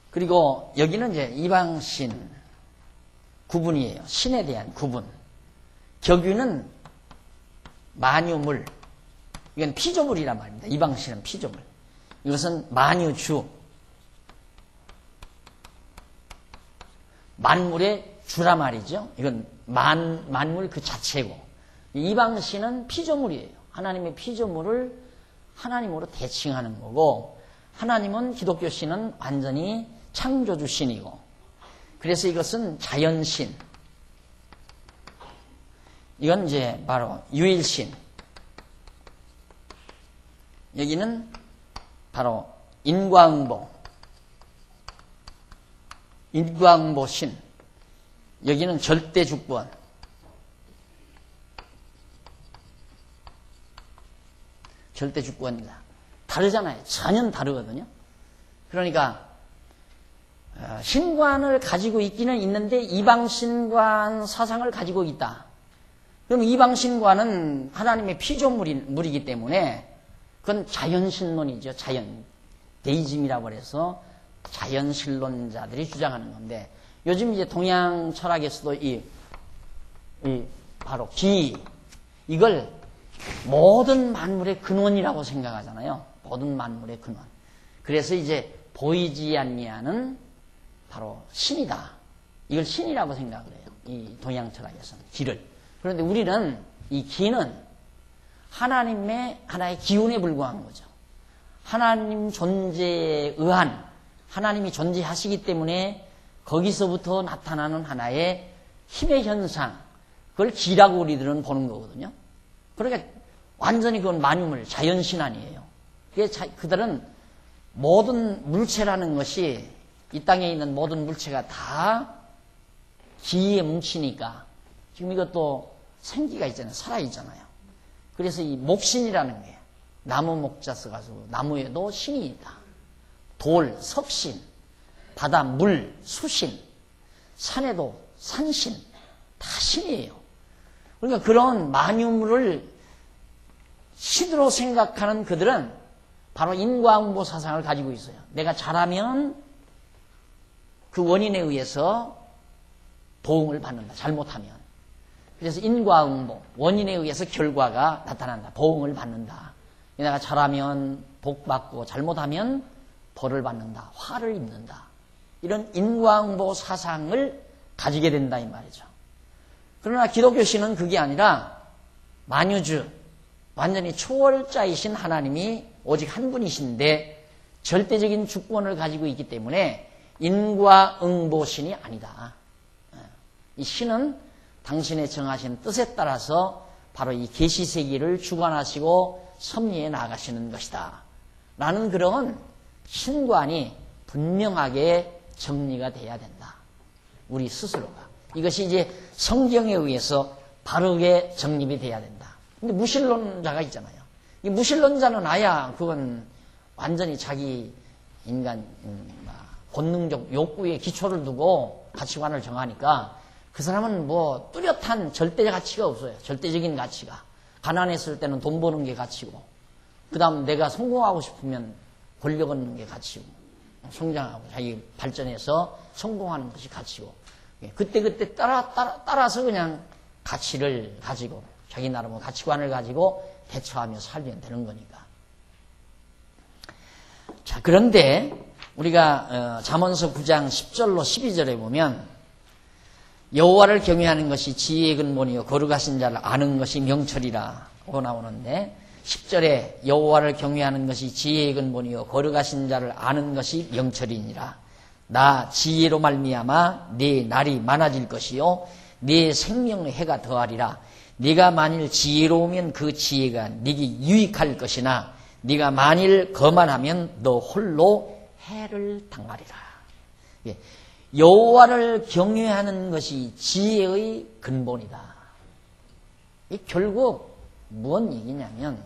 그리고 여기는 이제 이방신 구분이에요. 신에 대한 구분. 격유는 만유물, 이건 피조물이란 말입니다. 이방신은 피조물. 이것은 만유주, 만물의 주라 말이죠. 이건 만물 그 자체고, 이방신은 피조물이에요. 하나님의 피조물을 하나님으로 대칭하는 거고, 하나님은, 기독교신은 완전히 창조주신이고, 그래서 이것은 자연신, 이건 이제 바로 유일신, 여기는 바로 인과응보, 인과응보신, 여기는 절대주권, 절대주권이다. 다르잖아요. 전혀 다르거든요. 그러니까 신관을 가지고 있기는 있는데 이방신관 사상을 가지고 있다. 그럼 이방신관은 하나님의 피조물이기 때문에 그건 자연신론이죠. 데이즘이라고 해서 자연신론자들이 주장하는 건데, 요즘 이제 동양 철학에서도 이 바로 이걸 모든 만물의 근원이라고 생각하잖아요. 모든 만물의 근원. 그래서 이제 보이지 않냐는 바로 신이다. 이걸 신이라고 생각을 해요. 이 동양 철학에서는 기를. 그런데 우리는 이 기는 하나님의 하나의 기운에 불과한 거죠. 하나님 존재에 의한, 하나님이 존재하시기 때문에 거기서부터 나타나는 하나의 힘의 현상, 그걸 기라고 우리들은 보는 거거든요. 그러니까 완전히 그건 만유물, 자연신 아니에요. 그들은 모든 물체라는 것이, 이 땅에 있는 모든 물체가 다 기에 뭉치니까, 지금 이것도 생기가 있잖아요. 살아있잖아요. 그래서 이 목신이라는 게, 나무 목자 써가지고 나무에도 신이 있다. 돌, 석신, 바다, 물, 수신, 산에도 산신, 다 신이에요. 그러니까 그런 만유물을 신으로 생각하는 그들은 바로 인과응보 사상을 가지고 있어요. 내가 잘하면 그 원인에 의해서 보응을 받는다. 잘못하면. 그래서 인과응보, 원인에 의해서 결과가 나타난다. 보응을 받는다. 내가 잘하면 복 받고 잘못하면 벌을 받는다. 화를 입는다. 이런 인과응보 사상을 가지게 된다 이 말이죠. 그러나 기독교신은 그게 아니라 만유주, 완전히 초월자이신 하나님이 오직 한 분이신데 절대적인 주권을 가지고 있기 때문에 인과응보신이 아니다. 이 신은 당신의 정하신 뜻에 따라서 바로 이 계시세계를 주관하시고 섭리해 나가시는 것이다. 라는 그런 신관이 분명하게 정리가 돼야 된다. 우리 스스로가. 이것이 이제 성경에 의해서 바르게 정립이 돼야 된다. 근데 무신론자가 있잖아요. 이 무신론자는 아야 그건 완전히 자기 인간 본능적 욕구에 기초를 두고 가치관을 정하니까 그 사람은 뭐 뚜렷한 절대 가치가 없어요. 절대적인 가치가. 가난했을 때는 돈 버는 게 가치고 그 다음 내가 성공하고 싶으면 권력 얻는 게 가치고 성장하고 자기 발전해서 성공하는 것이 가치고 그때 따라서 그냥 가치를 가지고 자기 나름의 가치관을 가지고 대처하며 살면 되는 거니까. 자, 그런데 우리가 잠언서 9장 10절로 12절에 보면 여호와를 경외하는 것이 지혜의 근본이요 거룩하신 자를 아는 것이 명철이라고 나오는데 10절에 여호와를 경외하는 것이 지혜의 근본이요 거룩하신 자를 아는 것이 명철이니라. 나 지혜로 말미암아 네 날이 많아질 것이요 네 생명의 해가 더하리라. 네가 만일 지혜로우면 그 지혜가 네게 유익할 것이나 네가 만일 거만하면 너 홀로 해를 당하리라. 예. 여호와를 경외하는 것이 지혜의 근본이다. 이 결국 무슨 얘기냐면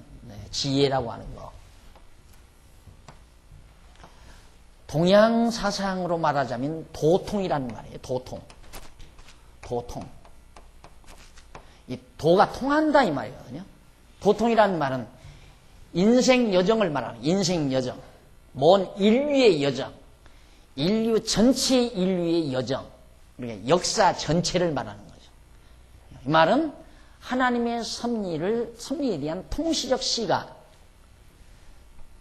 지혜라고 하는 거. 동양 사상으로 말하자면 도통이라는 말이에요. 도통. 이 도가 통한다 이 말이거든요. 도통이라는 말은 인생 여정을 말하는 인생 여정. 먼 인류의 여정. 인류 전체 인류의 여정. 그러니까 역사 전체를 말하는 거죠. 이 말은 하나님의 섭리에 대한 통시적 시각,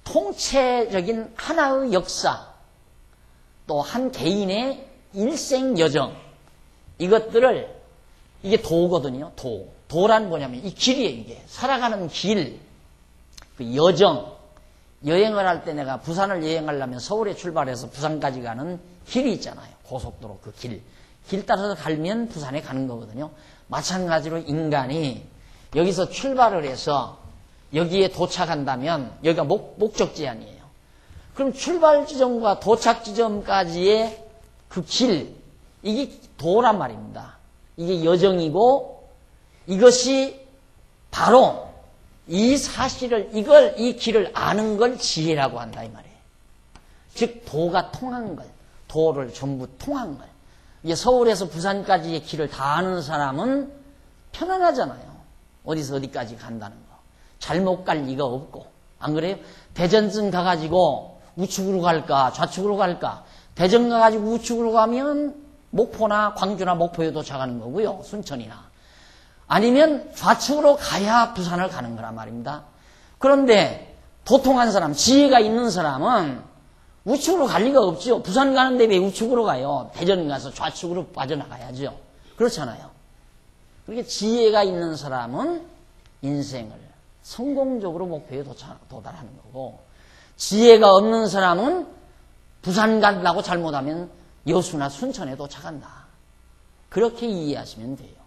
통체적인 하나의 역사, 또 한 개인의 일생 여정, 이것들을, 이게 도거든요, 도. 도란 뭐냐면 이 길이에요, 이게. 살아가는 길, 그 여정. 여행을 할 때 내가 부산을 여행하려면 서울에 출발해서 부산까지 가는 길이 있잖아요. 고속도로 그 길. 길 따라서 가면 부산에 가는 거거든요. 마찬가지로 인간이 여기서 출발을 해서 여기에 도착한다면 여기가 목적지 아니에요. 그럼 출발 지점과 도착 지점까지의 그 길, 이게 도란 말입니다. 이게 여정이고 이것이 바로 이 사실을, 이 길을 아는 걸 지혜라고 한다, 이 말이에요. 즉, 도가 통한 걸, 도를 전부 통한 걸. 이게 서울에서 부산까지의 길을 다 아는 사람은 편안하잖아요. 어디서 어디까지 간다는 거. 잘못 갈 리가 없고. 안 그래요? 대전쯤 가가지고 우측으로 갈까, 좌측으로 갈까. 대전 가가지고 우측으로 가면 목포나 광주나 목포에 도착하는 거고요. 순천이나. 아니면 좌측으로 가야 부산을 가는 거란 말입니다. 그런데 도통한 사람, 지혜가 있는 사람은 우측으로 갈 리가 없죠. 부산 가는데 왜 우측으로 가요? 대전 가서 좌측으로 빠져나가야죠. 그렇잖아요. 그렇게 지혜가 있는 사람은 인생을 성공적으로 목표에 도달하는 거고, 지혜가 없는 사람은 부산 가려고 잘못하면 여수나 순천에 도착한다. 그렇게 이해하시면 돼요.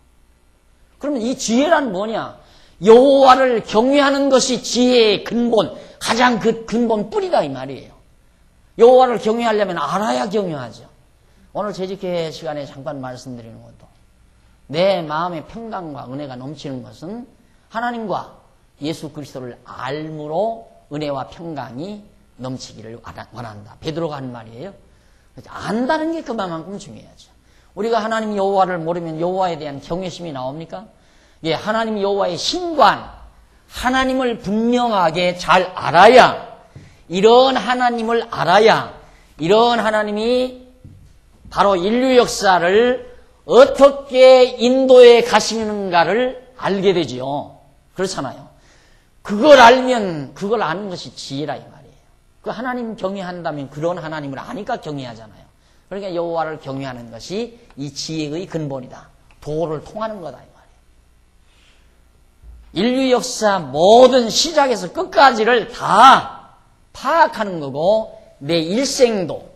그러면 이 지혜란 뭐냐? 여호와를 경외하는 것이 지혜의 근본, 가장 그 근본 뿌리다 이 말이에요. 여호와를 경외하려면 알아야 경외하죠. 오늘 재직회 시간에 잠깐 말씀드리는 것도 내 마음의 평강과 은혜가 넘치는 것은 하나님과 예수 그리스도를 알므로 은혜와 평강이 넘치기를 원한다. 베드로가 한 말이에요. 안다는 게 그만큼 중요하죠. 우리가 하나님 여호와를 모르면 여호와에 대한 경외심이 나옵니까? 예, 하나님 여호와의 신관, 하나님을 분명하게 잘 알아야, 이런 하나님을 알아야, 이런 하나님이 바로 인류 역사를 어떻게 인도해 가시는가를 알게 되지요. 그렇잖아요. 그걸 알면 그걸 아는 것이 지혜라 이 말이에요. 그 하나님 경외한다면 그런 하나님을 아니까 경외하잖아요. 그러니까 여호와를 경외하는 것이 이 지혜의 근본이다. 도를 통하는 거다 이 말이에요. 인류 역사 모든 시작에서 끝까지를 다 파악하는 거고, 내 일생도,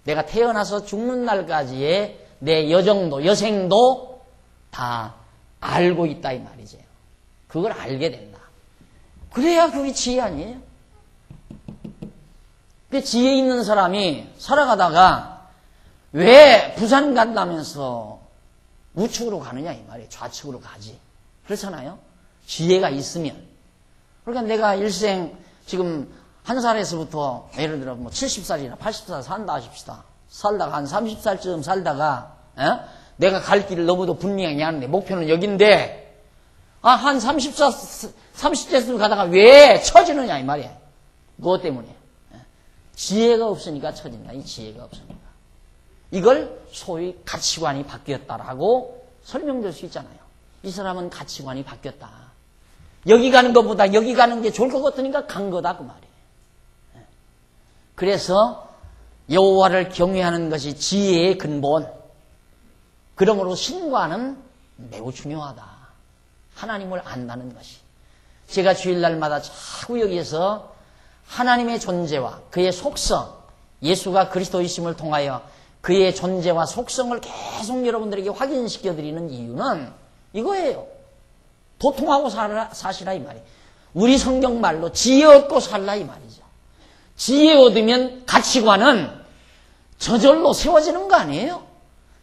내가 태어나서 죽는 날까지의 내 여정도, 여생도 다 알고 있다 이 말이죠. 그걸 알게 된다. 그래야 그게 지혜 아니에요? 그 지혜 있는 사람이 살아가다가 왜 부산 간다면서 우측으로 가느냐 이 말이에요. 좌측으로 가지. 그렇잖아요. 지혜가 있으면. 그러니까 내가 일생 지금 한 살에서부터 예를 들어 뭐 70살이나 80살 산다 하십시다. 살다가 한 30살쯤 살다가 내가 갈 길을 너무도 분명히 하는데 목표는 여긴데 한 30대쯤 가다가 왜 처지느냐 이 말이에요. 그것 때문에. 지혜가 없으니까 처진다. 이 지혜가 없으니까. 이걸 소위 가치관이 바뀌었다라고 설명될 수 있잖아요. 이 사람은 가치관이 바뀌었다. 여기 가는 것보다 여기 가는 게 좋을 것 같으니까 간 거다 그 말이에요. 그래서 여호와를 경외하는 것이 지혜의 근본. 그러므로 신과는 매우 중요하다. 하나님을 안다는 것이. 제가 주일날마다 자꾸 여기에서 하나님의 존재와 그의 속성, 예수가 그리스도이심을 통하여 그의 존재와 속성을 계속 여러분들에게 확인시켜드리는 이유는 이거예요. 도통하고 사시라 이 말이에요. 우리 성경말로 지혜 얻고 살라 이 말이죠. 지혜 얻으면 가치관은 저절로 세워지는 거 아니에요?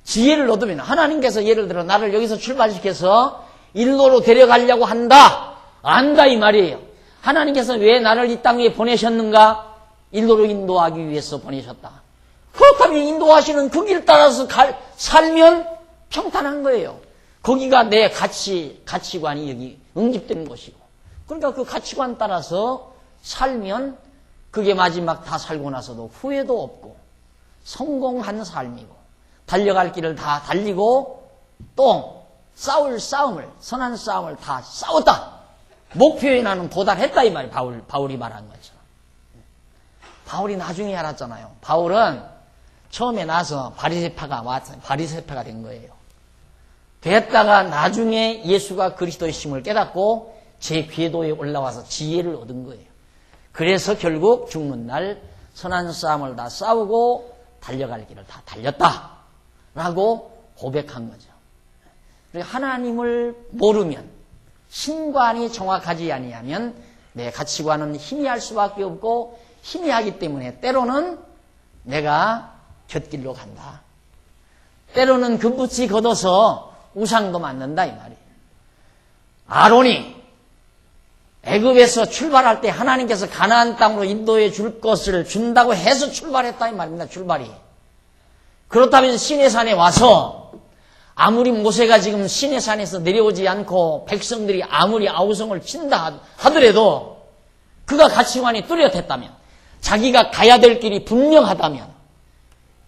지혜를 얻으면 하나님께서 예를 들어 나를 여기서 출발시켜서 인도로 데려가려고 한다. 안다 이 말이에요. 하나님께서 왜 나를 이 땅 위에 보내셨는가? 인도로 인도하기 위해서 보내셨다. 그렇다면 인도하시는 그 길 따라서 살면 평탄한 거예요. 거기가 내 가치관이 여기 응집되는 것이고. 그러니까 그 가치관 따라서 살면 그게 마지막 다 살고 나서도 후회도 없고 성공한 삶이고 달려갈 길을 다 달리고 또 싸울 싸움을 선한 싸움을 다 싸웠다. 목표에 나는 도달했다 이 말이 바울이 말한 거죠. 바울이 나중에 알았잖아요. 바울은 처음에 나서 바리새파가 왔어요. 바리새파가 된 거예요. 됐다가 나중에 예수가 그리스도이심을 깨닫고 제 궤도에 올라와서 지혜를 얻은 거예요. 그래서 결국 죽는 날 선한 싸움을 다 싸우고 달려갈 길을 다 달렸다라고 고백한 거죠. 하나님을 모르면 신관이 정확하지 아니하면 내 가치관은 희미할 수밖에 없고 희미하기 때문에 때로는 내가 곁길로 간다. 때로는 금붙이 걷어서 우상도 만든다 이 말이에요. 아론이 애굽에서 출발할 때 하나님께서 가나안 땅으로 인도해 줄 것을 준다고 해서 출발했다 이 말입니다. 출발이. 그렇다면 시내산에 와서 아무리 모세가 지금 시내산에서 내려오지 않고 백성들이 아무리 아우성을 친다 하더라도 그가 가치관이 뚜렷했다면 자기가 가야 될 길이 분명하다면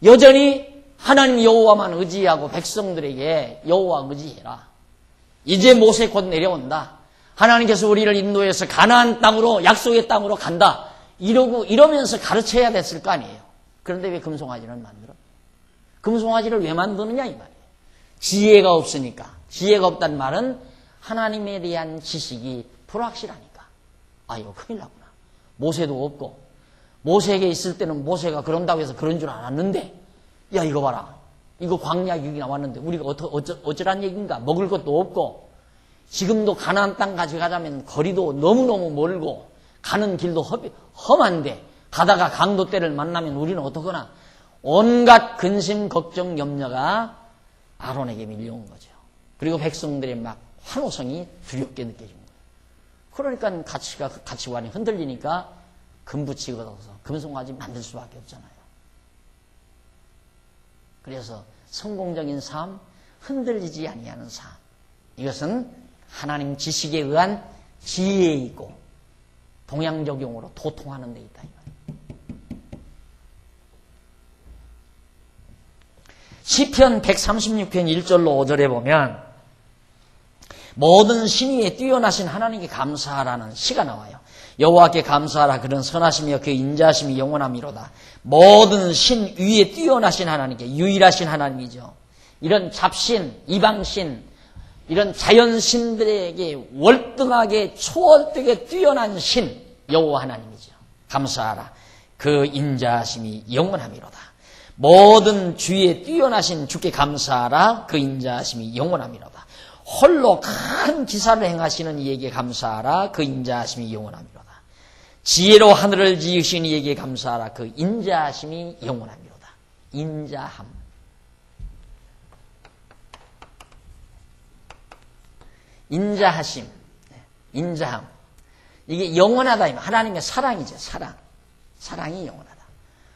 여전히 하나님 여호와만 의지하고 백성들에게 여호와 의지해라. 이제 모세 곧 내려온다. 하나님께서 우리를 인도해서 가나안 땅으로 약속의 땅으로 간다. 이러면서 가르쳐야 됐을 거 아니에요. 그런데 왜 금송아지를 만들어? 금송아지를 왜 만드느냐 이 말이에요. 지혜가 없으니까. 지혜가 없다는 말은 하나님에 대한 지식이 불확실하니까. 이거 큰일 나구나. 모세도 없고 모세에게 있을 때는 모세가 그런다고 해서 그런 줄 알았는데 야 이거 봐라. 이거 광야 얘기 나왔는데 우리가 어쩌란 얘기인가. 먹을 것도 없고 지금도 가나안 땅 가져가자면 거리도 너무너무 멀고 가는 길도 험한데 가다가 강도 때를 만나면 우리는 어떡하나. 온갖 근심 걱정 염려가 아론에게 밀려온 거죠. 그리고 백성들의 막 환호성이 두렵게 느껴진 거예요. 그러니까 가치관이 흔들리니까 금붙이 걷어서 금송아지 만들 수밖에 없잖아요. 그래서 성공적인 삶, 흔들리지 아니하는 삶. 이것은 하나님 지식에 의한 지혜에 있고 동양적용으로 도통하는 데 있다. 시편 136편 1절로 5절에 보면 모든 신위에 뛰어나신 하나님께 감사하라는 시가 나와요. 여호와께 감사하라. 그는 선하시며 그 인자하심이 영원함이로다. 모든 신 위에 뛰어나신 하나님께, 유일하신 하나님이죠. 이런 잡신, 이방신, 이런 자연신들에게 월등하게 초월되게 뛰어난 신 여호와 하나님이죠. 감사하라. 그 인자하심이 영원함이로다. 모든 주위에 뛰어나신 주께 감사하라. 그 인자하심이 영원함이로다. 홀로 큰 기사를 행하시는 이에게 감사하라. 그 인자하심이 영원함이로다. 지혜로 하늘을 지으신 이에게 감사하라. 그 인자하심이 영원함이로다. 인자함. 인자하심. 인자함. 이게 영원하다. 하나님의 사랑이죠. 사랑. 사랑이 영원하다.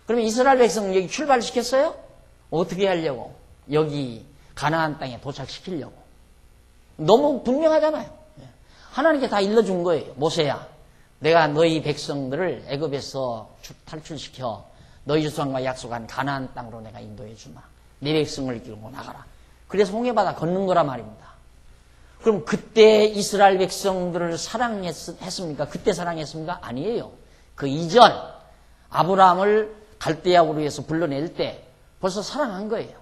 그러면 이스라엘 백성 여기 출발시켰어요? 어떻게 하려고? 여기 가나안 땅에 도착시키려고. 너무 분명하잖아요. 하나님께 다 일러준 거예요. 모세야, 내가 너희 백성들을 애굽에서 탈출시켜 너희 조상과 약속한 가나안 땅으로 내가 인도해 주마. 네 백성을 이끌고 나가라. 그래서 홍해바다 걷는 거란 말입니다. 그럼 그때 이스라엘 백성들을 사랑했습니까? 그때 사랑했습니까? 아니에요. 그 이전 아브라함을 갈대아우르 에서 불러낼 때 벌써 사랑한 거예요.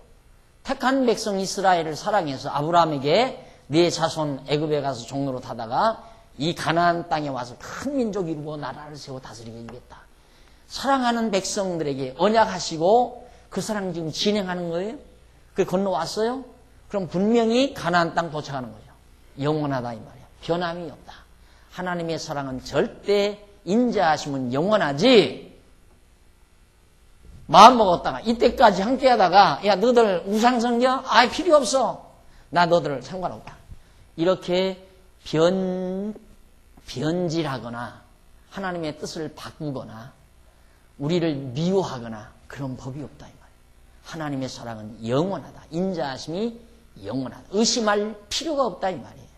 택한 백성 이스라엘을 사랑해서 아브라함에게 네 자손 애굽에 가서 종로로 타다가 이 가나안 땅에 와서 큰 민족이 이루고 나라를 세워 다스리게 이겠다. 사랑하는 백성들에게 언약하시고 그 사랑 지금 진행하는 거예요. 그게 건너왔어요. 그럼 분명히 가나안 땅 도착하는 거죠. 영원하다 이 말이야. 변함이 없다. 하나님의 사랑은 절대 인자하심은 영원하지. 마음 먹었다가 이때까지 함께 하다가 야 너들 우상 섬겨? 아이 필요 없어. 나 너들 상관없다. 이렇게 변질하거나 하나님의 뜻을 바꾸거나 우리를 미워하거나 그런 법이 없다 이 말이에요. 하나님의 사랑은 영원하다. 인자하심이 영원하다. 의심할 필요가 없다 이 말이에요.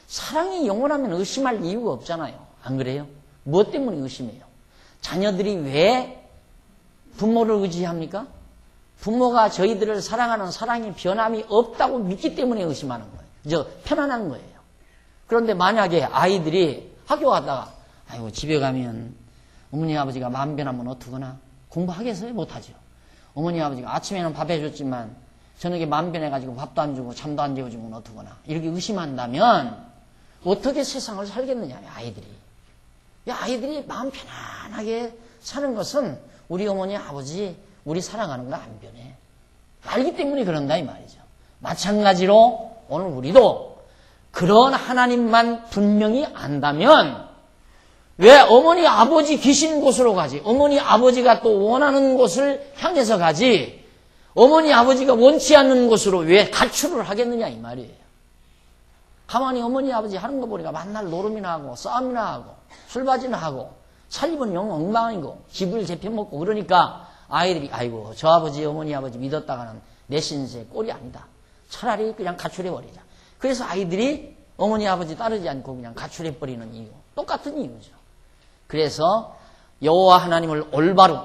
사랑이 영원하면 의심할 이유가 없잖아요. 안 그래요? 무엇 때문에 의심해요? 자녀들이 왜 부모를 의지합니까? 부모가 저희들을 사랑하는 사랑의 변함이 없다고 믿기 때문에 의심하는 거예요. 편안한 거예요. 그런데 만약에 아이들이 학교 갔다가 아이고 집에 가면 어머니 아버지가 마음 변하면 어떡하나? 공부하겠어요? 못하죠. 어머니 아버지가 아침에는 밥 해줬지만 저녁에 마음 변해가지고 밥도 안 주고 잠도 안 재워주면 어떡하나? 이렇게 의심한다면 어떻게 세상을 살겠느냐 아이들이. 아이들이 마음 편안하게 사는 것은 우리 어머니 아버지 우리 사랑하는 거 안 변해. 알기 때문에 그런다 이 말이죠. 마찬가지로 오늘 우리도 그런 하나님만 분명히 안다면 왜 어머니 아버지 계신 곳으로 가지? 어머니 아버지가 또 원하는 곳을 향해서 가지? 어머니 아버지가 원치 않는 곳으로 왜 가출을 하겠느냐 이 말이에요. 가만히 어머니 아버지 하는 거 보니까 만날 노름이나 하고 싸움이나 하고 술바지나 하고 살림은 영 엉망이고 집을 재편먹고 그러니까 아이들이 아이고 저 아버지 어머니 아버지 믿었다가는 내 신세 꼴이 아니다. 차라리 그냥 가출해버리자. 그래서 아이들이 어머니 아버지 따르지 않고 그냥 가출해버리는 이유. 똑같은 이유죠. 그래서 여호와 하나님을 올바로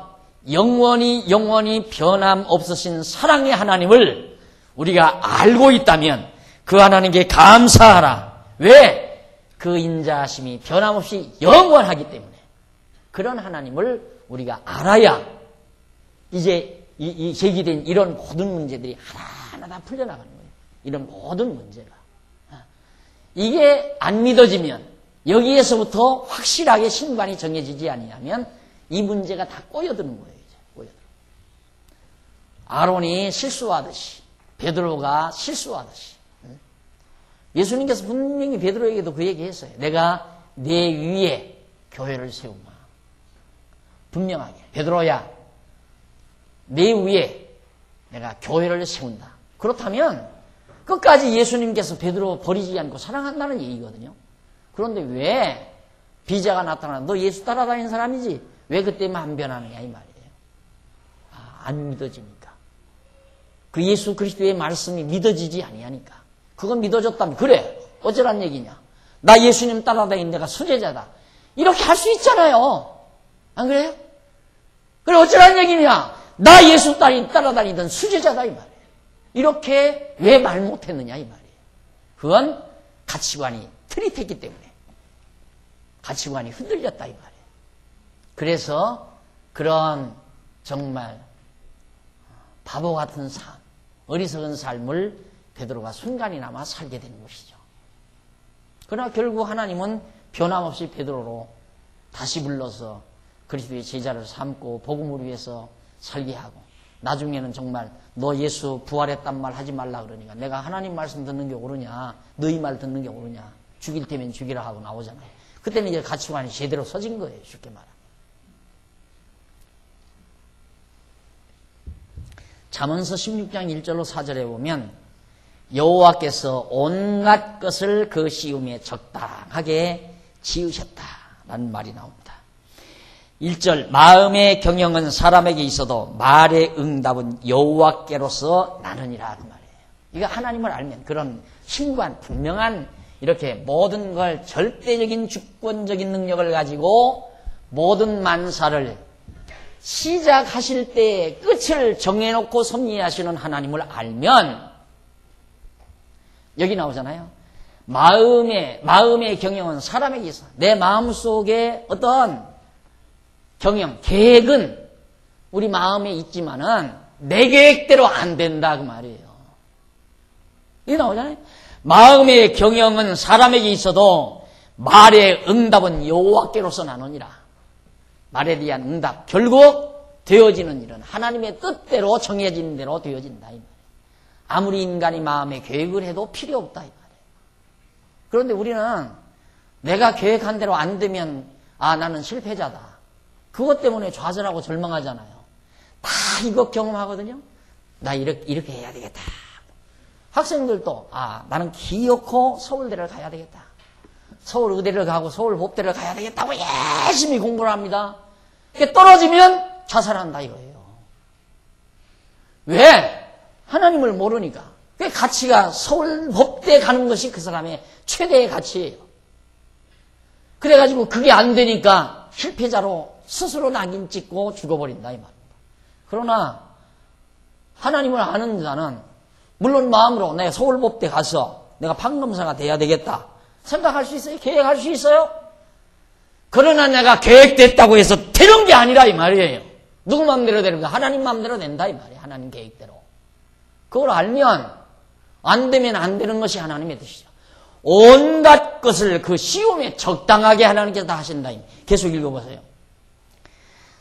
영원히 변함없으신 사랑의 하나님을 우리가 알고 있다면 그 하나님께 감사하라. 왜? 그 인자하심이 변함없이 영원하기 때문에. 그런 하나님을 우리가 알아야 이제 이 제기된 이런 모든 문제들이 하나하나 다 풀려나가는 거예요. 이런 모든 문제가. 이게 안 믿어지면 여기에서부터 확실하게 신관이 정해지지 아니하면 이 문제가 다 꼬여드는 거예요. 이제 꼬여들어. 아론이 실수하듯이 베드로가 실수하듯이 예수님께서 분명히 베드로에게도 그 얘기했어요. 내가 내 위에 교회를 세우마. 분명하게 베드로야 내 위에 내가 교회를 세운다. 그렇다면 끝까지 예수님께서 베드로 버리지 않고 사랑한다는 얘기거든요. 그런데 왜 비자가 나타나 너 예수 따라다니는 사람이지 왜 그때만 안 변하느냐 이 말이에요. 안 믿어지니까. 그 예수 그리스도의 말씀이 믿어지지 아니하니까. 그건 믿어졌다면 그래 어쩌란 얘기냐. 나 예수님 따라다니는 내가 수제자다. 이렇게 할 수 있잖아요. 안 그래요? 그래 어쩌라는 얘기냐? 나 예수 따라다니던 수제자다 이 말이에요. 이렇게 왜 말 못했느냐 이 말이에요. 그건 가치관이 트릿했기 때문에 가치관이 흔들렸다 이 말이에요. 그래서 그런 정말 바보 같은 삶, 어리석은 삶을 베드로가 순간이나마 살게 되는 것이죠. 그러나 결국 하나님은 변함없이 베드로로 다시 불러서 그리스도의 제자를 삼고 복음을 위해서 살게 하고 나중에는 정말 너 예수 부활했단 말 하지 말라 그러니까 내가 하나님 말씀 듣는 게 옳으냐 너희 말 듣는 게 옳으냐 죽일 테면 죽이라 하고 나오잖아요. 그때는 이제 가치관이 제대로 서진 거예요. 쉽게 말하면. 잠언서 16장 1절로 4절에 보면 여호와께서 온갖 것을 그 시음에 적당하게 지으셨다라는 말이 나옵니다. 1절 마음의 경영은 사람에게 있어도 말의 응답은 여호와께로서 나느니라 그 말이에요. 이거 하나님을 알면 그런 신관 분명한 이렇게 모든 걸 절대적인 주권적인 능력을 가지고 모든 만사를 시작하실 때의 끝을 정해놓고 섭리하시는 하나님을 알면 여기 나오잖아요. 마음의 경영은 사람에게 있어. 내 마음속에 어떤 경영, 계획은 우리 마음에 있지만은 내 계획대로 안 된다 그 말이에요. 이게 나오잖아요. 마음의 경영은 사람에게 있어도 말의 응답은 여호와께로서 나누니라. 말에 대한 응답, 결국 되어지는 일은 하나님의 뜻대로 정해진 대로 되어진다 이 말이에요. 아무리 인간이 마음에 계획을 해도 필요 없다 이 말이에요. 그런데 우리는 내가 계획한 대로 안 되면 나는 실패자다. 그것 때문에 좌절하고 절망하잖아요. 다 이거 경험하거든요. 나 이렇게 해야 되겠다. 학생들도 나는 기어코 서울대를 가야 되겠다. 서울의대를 가고 서울법대를 가야 되겠다고 열심히 공부를 합니다. 떨어지면 자살한다 이거예요. 왜? 하나님을 모르니까. 그 가치가 서울법대 가는 것이 그 사람의 최대의 가치예요. 그래가지고 그게 안 되니까 실패자로 스스로 낙인 찍고 죽어버린다 이 말입니다. 그러나 하나님을 아는 자는 물론 마음으로 내가 서울법대 가서 내가 판검사가 돼야 되겠다 생각할 수 있어요? 계획할 수 있어요? 그러나 내가 계획됐다고 해서 되는 게 아니라 이 말이에요. 누구 마음대로 되는 거? 하나님 마음대로 된다 이 말이에요. 하나님 계획대로. 그걸 알면 안 되면 안 되는 것이 하나님의 뜻이죠. 온갖 것을 그 시험에 적당하게 하나님께서 다 하신다. 계속 읽어보세요.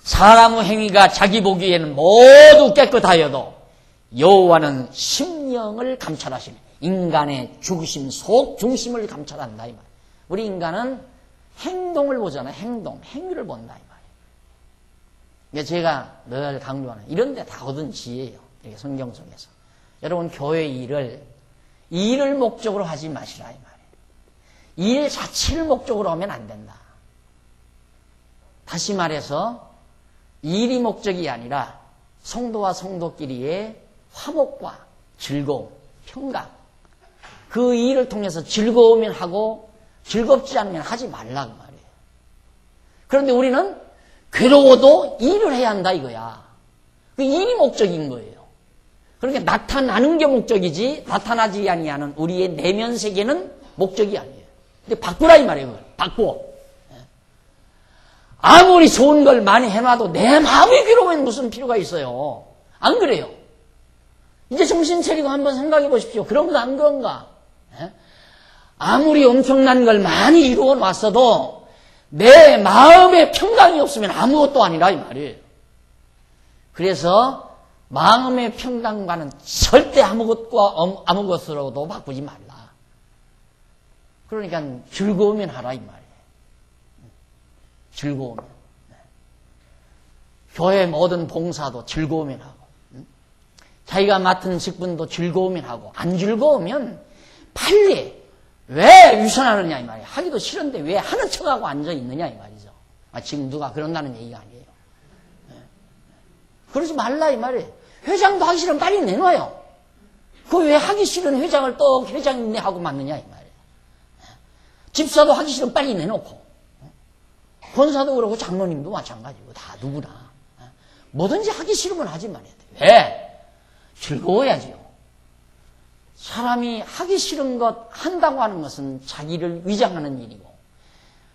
사람의 행위가 자기 보기에는 모두 깨끗하여도 여호와는 심령을 감찰하시네. 인간의 죽으심 속 중심을 감찰한다 이 말. 우리 인간은 행동을 보잖아요. 행위를 본다 이 말이에요. 제가 늘 강조하는 이런 데 다 얻은 지혜예요. 이렇게 성경 속에서. 여러분 교회 일을 목적으로 하지 마시라 이 말이에요. 일 자체를 목적으로 하면 안 된다. 다시 말해서 일이 목적이 아니라 성도와 성도끼리의 화목과 즐거움, 평강. 그 일을 통해서 즐거우면 하고 즐겁지 않으면 하지 말라 그 말이에요. 그런데 우리는 괴로워도 일을 해야 한다 이거야. 그 일이 목적인 거예요. 그러니까 나타나는 게 목적이지 나타나지 아니하는 우리의 내면 세계는 목적이 아니에요. 근데 바꾸라 이 말이에요. 그걸. 바꿔. 아무리 좋은 걸 많이 해놔도 내 마음이 괴로우면 무슨 필요가 있어요. 안 그래요? 이제 정신 차리고 한번 생각해 보십시오. 그런가 안 그런가? 아무리 엄청난 걸 많이 이루어 놨어도 내 마음에 평강이 없으면 아무것도 아니라 이 말이에요. 그래서 마음의 평강과는 절대 아무것으로도 바꾸지 말라. 그러니까 즐거우면 하라 이 말이에요. 즐거우면. 교회 모든 봉사도 즐거우면 하고 자기가 맡은 직분도 즐거우면 하고 안 즐거우면 빨리 왜 유선하느냐 이 말이에요. 하기도 싫은데 왜 하는 척하고 앉아있느냐 이 말이죠. 지금 누가 그런다는 얘기가 아니에요. 그러지 말라 이 말이에요. 회장도 하기 싫으면 빨리 내놔요. 그 왜 하기 싫은 회장을 또 회장님네 하고 맡느냐 이 말이에요. 집사도 하기 싫으면 빨리 내놓고, 권사도 그러고 장로님도 마찬가지고 다 누구나 뭐든지 하기 싫으면 하지 말아야 돼요. 왜? 즐거워야지요. 사람이 하기 싫은 것 한다고 하는 것은 자기를 위장하는 일이고,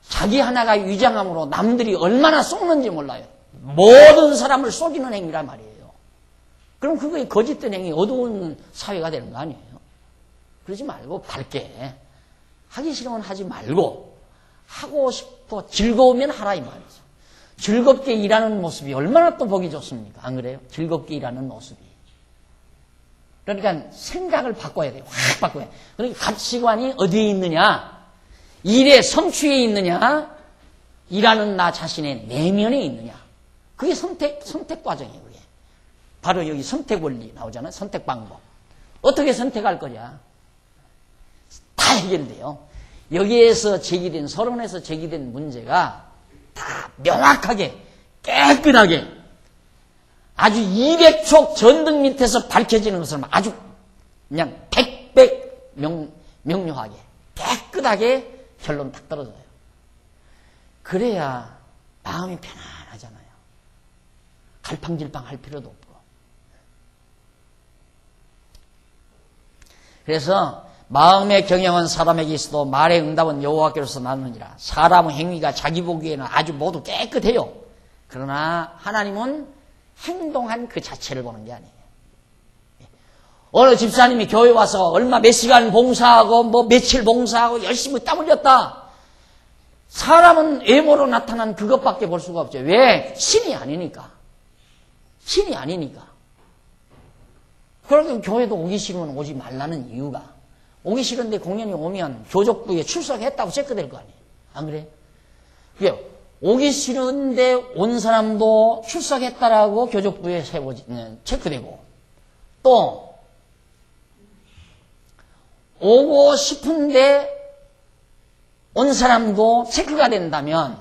자기 하나가 위장함으로 남들이 얼마나 속는지 몰라요. 모든 사람을 속이는 행위란 말이에요. 그럼 그게 거짓된 행위, 어두운 사회가 되는 거 아니에요? 그러지 말고 밝게, 하기 싫으면 하지 말고, 하고 싶어 즐거우면 하라 이 말이죠. 즐겁게 일하는 모습이 얼마나 또 보기 좋습니까? 안 그래요? 즐겁게 일하는 모습이. 그러니까 생각을 바꿔야 돼요. 확 바꿔야 돼요. 그러니까 가치관이 어디에 있느냐? 일의 성취에 있느냐? 일하는 나 자신의 내면에 있느냐? 그게 선택 과정이에요. 그게. 바로 여기 선택 원리 나오잖아요. 선택 방법. 어떻게 선택할 거냐? 다 해결돼요. 여기에서 제기된, 서론에서 제기된 문제가 다 명확하게, 깨끗하게, 아주 200촉 전등 밑에서 밝혀지는 것을 아주 그냥 백백 명료하게, 깨끗하게 결론 딱 떨어져요. 그래야 마음이 편안하잖아요. 갈팡질팡 할 필요도 없고. 그래서 마음의 경영은 사람에게 있어도 말의 응답은 여호와께로서 나느니라. 사람의 행위가 자기 보기에는 아주 모두 깨끗해요. 그러나 하나님은 행동한 그 자체를 보는 게 아니에요. 어느 집사님이 교회 와서 얼마 몇 시간 봉사하고 뭐 며칠 봉사하고 열심히 땀 흘렸다. 사람은 외모로 나타난 그것밖에 볼 수가 없죠. 왜? 신이 아니니까. 신이 아니니까. 그러니까 교회도 오기 싫으면 오지 말라는 이유가, 오기 싫은데 공연이 오면 교족부에 출석했다고 체크될 거 아니에요. 안 그래요? 그게 오기 싫은데 온 사람도 출석했다라고 교족부에 체크되고, 또 오고 싶은데 온 사람도 체크가 된다면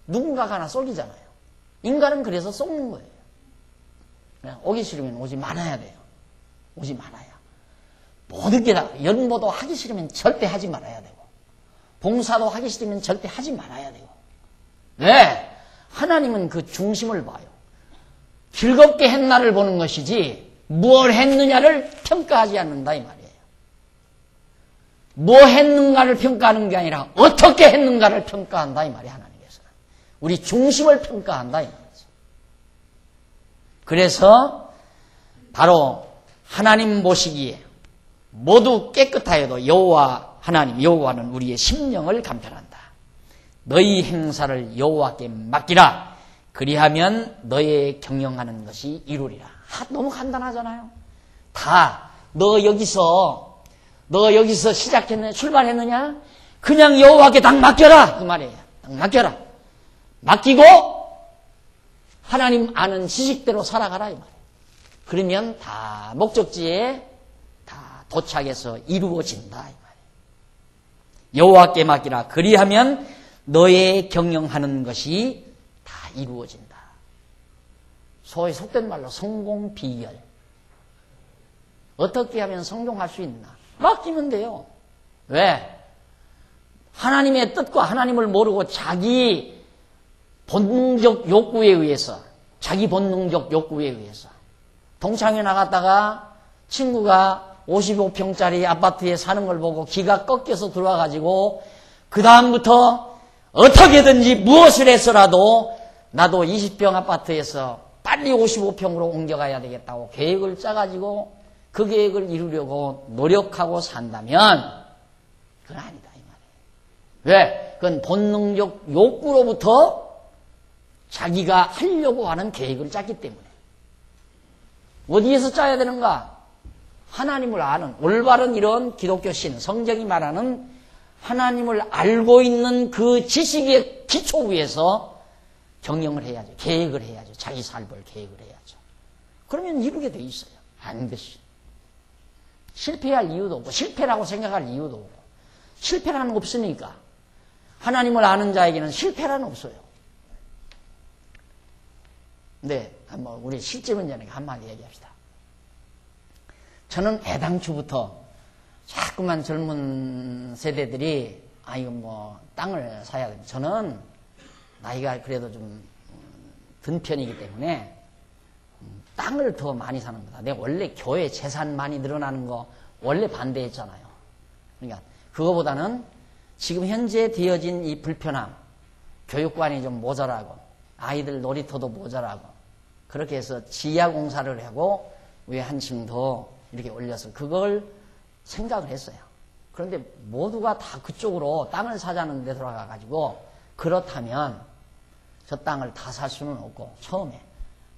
누군가가 하나 쏠리잖아요. 인간은 그래서 쏘는 거예요. 그냥 오기 싫으면 오지 말아야 돼요. 오지 말아야. 모든 게 다, 연보도 하기 싫으면 절대 하지 말아야 되고, 봉사도 하기 싫으면 절대 하지 말아야 되고. 왜? 하나님은 그 중심을 봐요. 즐겁게 했나를 보는 것이지 뭘 했느냐를 평가하지 않는다 이 말이에요. 뭐 했는가를 평가하는 게 아니라 어떻게 했는가를 평가한다 이 말이에요. 하나님께서는 우리 중심을 평가한다 이 말이죠. 그래서 바로 하나님 보시기에 모두 깨끗하여도 여호와 하나님 여호와는 우리의 심령을 감찰한다. 너희 행사를 여호와께 맡기라. 그리하면 너의 경영하는 것이 이루리라. 너무 간단하잖아요. 다 너 여기서 시작했느냐, 출발했느냐? 그냥 여호와께 딱 맡겨라 그 말이에요. 딱 맡겨라. 맡기고 하나님 아는 지식대로 살아가라 이 말이에요. 그러면 다 목적지에 다 도착해서 이루어진다 이 말이에요. 여호와께 맡기라. 그리하면 너의 경영하는 것이 다 이루어진다. 소위 속된 말로 성공 비결. 어떻게 하면 성공할 수 있나? 맡기면 돼요. 왜? 하나님의 뜻과 하나님을 모르고 자기 본능적 욕구에 의해서, 자기 본능적 욕구에 의해서 동창회 나갔다가 친구가 55평짜리 아파트에 사는 걸 보고 기가 꺾여서 들어와가지고 그 다음부터 어떻게든지 무엇을 해서라도 나도 20평 아파트에서 빨리 55평으로 옮겨가야 되겠다고 계획을 짜가지고 그 계획을 이루려고 노력하고 산다면 그건 아니다 이 말이에요. 왜? 그건 본능적 욕구로부터 자기가 하려고 하는 계획을 짰기 때문에. 어디에서 짜야 되는가? 하나님을 아는 올바른 이런 기독교 신, 성경이 말하는 하나님을 알고 있는 그 지식의 기초 위에서 경영을 해야죠. 계획을 해야죠. 자기 삶을 계획을 해야죠. 그러면 이루게 돼 있어요. 반드시. 실패할 이유도 없고 실패라고 생각할 이유도 없고 실패라는 없으니까 하나님을 아는 자에게는 실패라는 없어요. 네, 한번 우리 실제 문제니까 한마디 얘기합시다. 저는 애당초부터 자꾸만 젊은 세대들이 이거 뭐 땅을 사야 됩니다. 저는 나이가 그래도 좀 든 편이기 때문에 땅을 더 많이 사는 거다. 내가 원래 교회 재산 많이 늘어나는 거 원래 반대했잖아요. 그러니까 그거보다는 지금 현재 되어진 이 불편함, 교육관이 좀 모자라고 아이들 놀이터도 모자라고 그렇게 해서 지하 공사를 하고 위에 한층 더 이렇게 올려서 그걸 생각을 했어요. 그런데 모두가 다 그쪽으로 땅을 사자는 데 돌아가가지고 그렇다면 저 땅을 다 살 수는 없고 처음에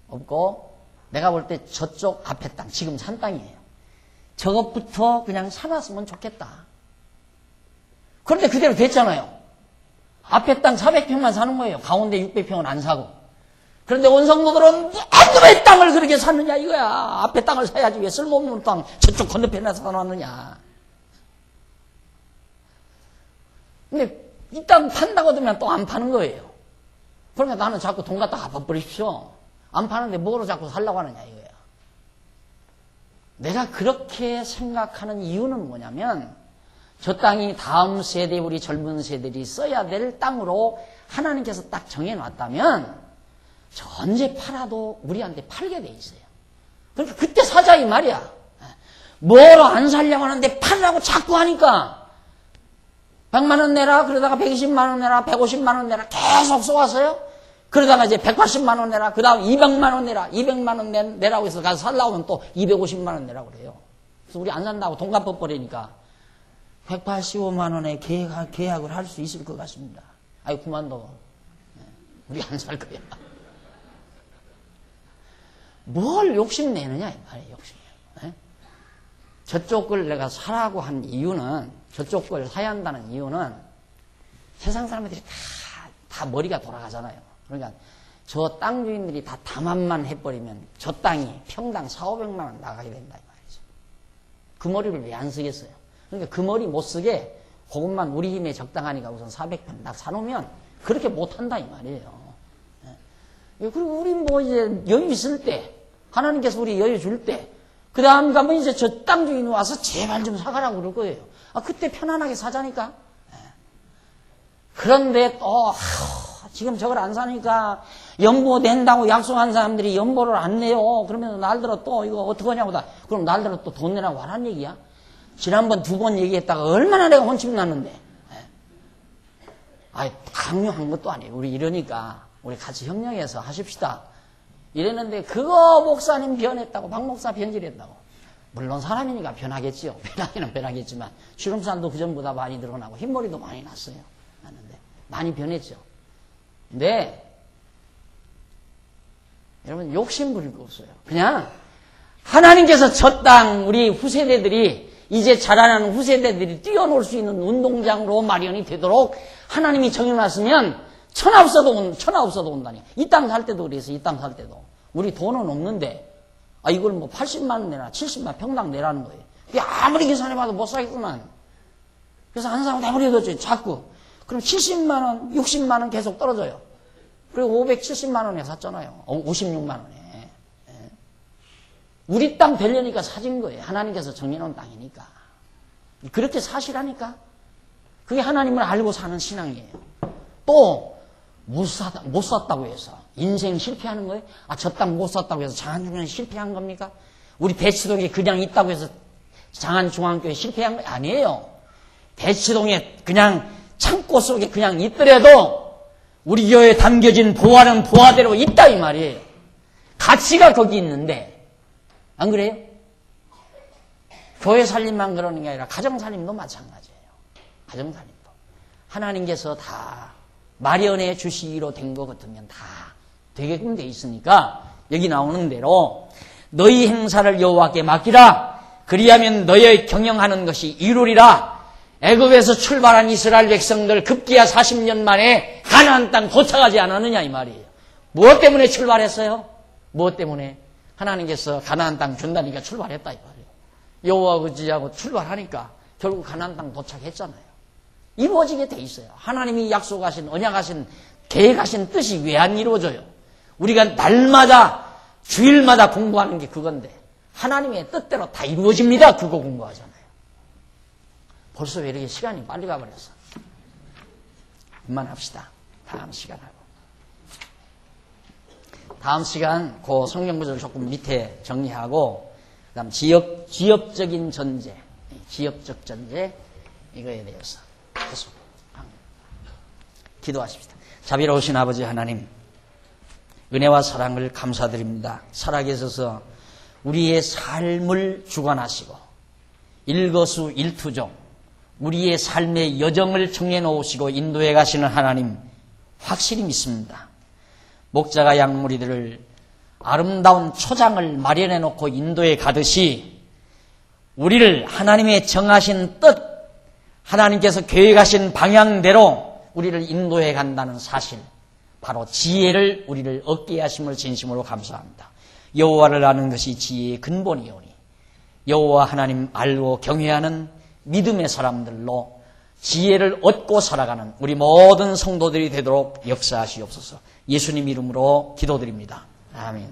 없고 내가 볼 때 저쪽 앞에 땅 지금 산 땅이에요. 저것부터 그냥 사놨으면 좋겠다. 그런데 그대로 됐잖아요. 앞에 땅 400평만 사는 거예요. 가운데 600평은 안 사고. 그런데 온 성도들은 왜 땅을 그렇게 샀느냐 이거야. 앞에 땅을 사야지 왜 쓸모없는 땅 저쪽 건너편에 사놨느냐. 근데 이 땅 판다고 하면 또 안 파는 거예요. 그러니까 나는 자꾸 돈 갖다 갚아버리십시오. 안 파는데 뭐로 자꾸 살라고 하느냐 이거야. 내가 그렇게 생각하는 이유는 뭐냐면 저 땅이 다음 세대 우리 젊은 세대들이 써야 될 땅으로 하나님께서 딱 정해놨다면 저 언제 팔아도 우리한테 팔게 돼 있어요. 그러니까 그때 사자 이 말이야. 뭐로 안 살려고 하는데 팔라고 자꾸 하니까 100만 원 내라 그러다가 120만 원 내라 150만 원 내라 계속 쏘았어요. 그러다가 이제 180만 원 내라 그 다음 200만 원 내라 200만 원 내라고 해서 가서 살라고 하면 또 250만 원 내라고 그래요. 그래서 우리 안 산다고 돈 갚아버리니까 185만 원에 계약을 할 수 있을 것 같습니다. 아이 그만둬. 우리 안 살 거야. 뭘 욕심내느냐 이 말이에요. 욕심. 저쪽 걸 내가 사라고 한 이유는 저쪽 걸 사야 한다는 이유는 세상 사람들이 다 머리가 돌아가잖아요. 그러니까 저 땅 주인들이 다 담합만 해버리면 저 땅이 평당 400~500만 원 나가게 된다 이 말이죠. 그 머리를 왜 안 쓰겠어요? 그러니까 그 머리 못 쓰게 그것만 우리 힘에 적당하니까 우선 400평 딱 사놓으면 그렇게 못한다 이 말이에요. 그리고 우리 뭐 이제 여유 있을 때 하나님께서 우리 여유 줄 때 그 다음 가면 이제 저 땅 주인이 와서 제발 좀 사가라고 그럴 거예요. 그때 편안하게 사자니까. 그런데 또 지금 저걸 안 사니까 연보 낸다고 약속한 사람들이 연보를 안 내요. 그러면 날들어 또 이거 어떡하냐고 다. 그럼 날들어 또 돈 내라고 하란 얘기야. 지난번 2번 얘기했다가 얼마나 내가 혼침 났는데. 강요한 것도 아니에요. 우리 이러니까 우리 같이 협력해서 하십시다. 이랬는데 그거 목사님 변했다고 박 목사 변질했다고. 물론 사람이니까 변하겠지요. 변하기는 변하겠지만 주름살도 그전보다 많이 늘어나고 흰머리도 많이 났어요. 났는데 많이 변했죠. 근데 여러분 욕심 부릴 거 없어요. 그냥 하나님께서 저 땅 우리 후세대들이 이제 자라나는 후세대들이 뛰어놀 수 있는 운동장으로 마련이 되도록 하나님이 정해놨으면 천하 없어도 온다니. 이 땅 살 때도 그래서 이 땅 살 때도 우리 돈은 없는데 이걸 뭐 80만 원 내라 70만 평당 내라는 거예요. 아무리 계산해봐도 못 사겠구만. 그래서 한 사람 내버려뒀죠. 자꾸. 그럼 70만 원 60만 원 계속 떨어져요. 그리고 570만 원에 샀잖아요. 56만 원에. 우리 땅 되려니까 사진 거예요. 하나님께서 정해놓은 땅이니까. 그렇게 사시라니까. 그게 하나님을 알고 사는 신앙이에요. 또 못 샀다고 해서 인생 실패하는 거예요? 저 땅 못 샀다고 해서 장안중앙에 실패한 겁니까? 우리 대치동에 그냥 있다고 해서 장안중앙교회 실패한 거 아니에요. 대치동에 그냥 창고 속에 그냥 있더라도 우리 교회에 담겨진 보화는 보화대로 있다 이 말이에요. 가치가 거기 있는데 안 그래요? 교회 살림만 그러는 게 아니라 가정 살림도 마찬가지예요. 가정 살림도 하나님께서 다 마련해 주시기로 된 것 같으면 다 되게끔 돼 있으니까 여기 나오는 대로 너희 행사를 여호와께 맡기라. 그리하면 너희 경영하는 것이 이루리라. 애굽에서 출발한 이스라엘 백성들 급기야 40년 만에 가나안 땅 도착하지 않았느냐 이 말이에요. 무엇 때문에 출발했어요? 무엇 때문에? 하나님께서 가나안 땅 준다니까 출발했다 이 말이에요. 여호와 의지하고 출발하니까 결국 가나안 땅 도착했잖아요. 이루어지게 돼 있어요. 하나님이 약속하신 언약하신 계획하신 뜻이 왜 안 이루어져요? 우리가 날마다 주일마다 공부하는 게 그건데 하나님의 뜻대로 다 이루어집니다. 그거 공부하잖아요. 벌써 왜 이렇게 시간이 빨리 가버렸어? 그만합시다. 다음 시간 하고. 다음 시간 그 성경 구절 조금 밑에 정리하고 그다음 지역적인 전제, 지역적 전제 이거에 대해서 계속 기도하십시다. 자비로우신 아버지 하나님, 은혜와 사랑을 감사드립니다. 살아계셔서 우리의 삶을 주관하시고 일거수일투종 우리의 삶의 여정을 정해놓으시고 인도해 가시는 하나님 확실히 믿습니다. 목자가 양무리들을 아름다운 초장을 마련해 놓고 인도해 가듯이 우리를 하나님의 정하신 뜻, 하나님께서 계획하신 방향대로 우리를 인도해 간다는 사실, 바로 지혜를 우리를 얻게 하심을 진심으로 감사합니다. 여호와를 아는 것이 지혜의 근본이오니 여호와 하나님 알고 경외하는 믿음의 사람들로 지혜를 얻고 살아가는 우리 모든 성도들이 되도록 역사하시옵소서. 예수님 이름으로 기도드립니다. 아멘.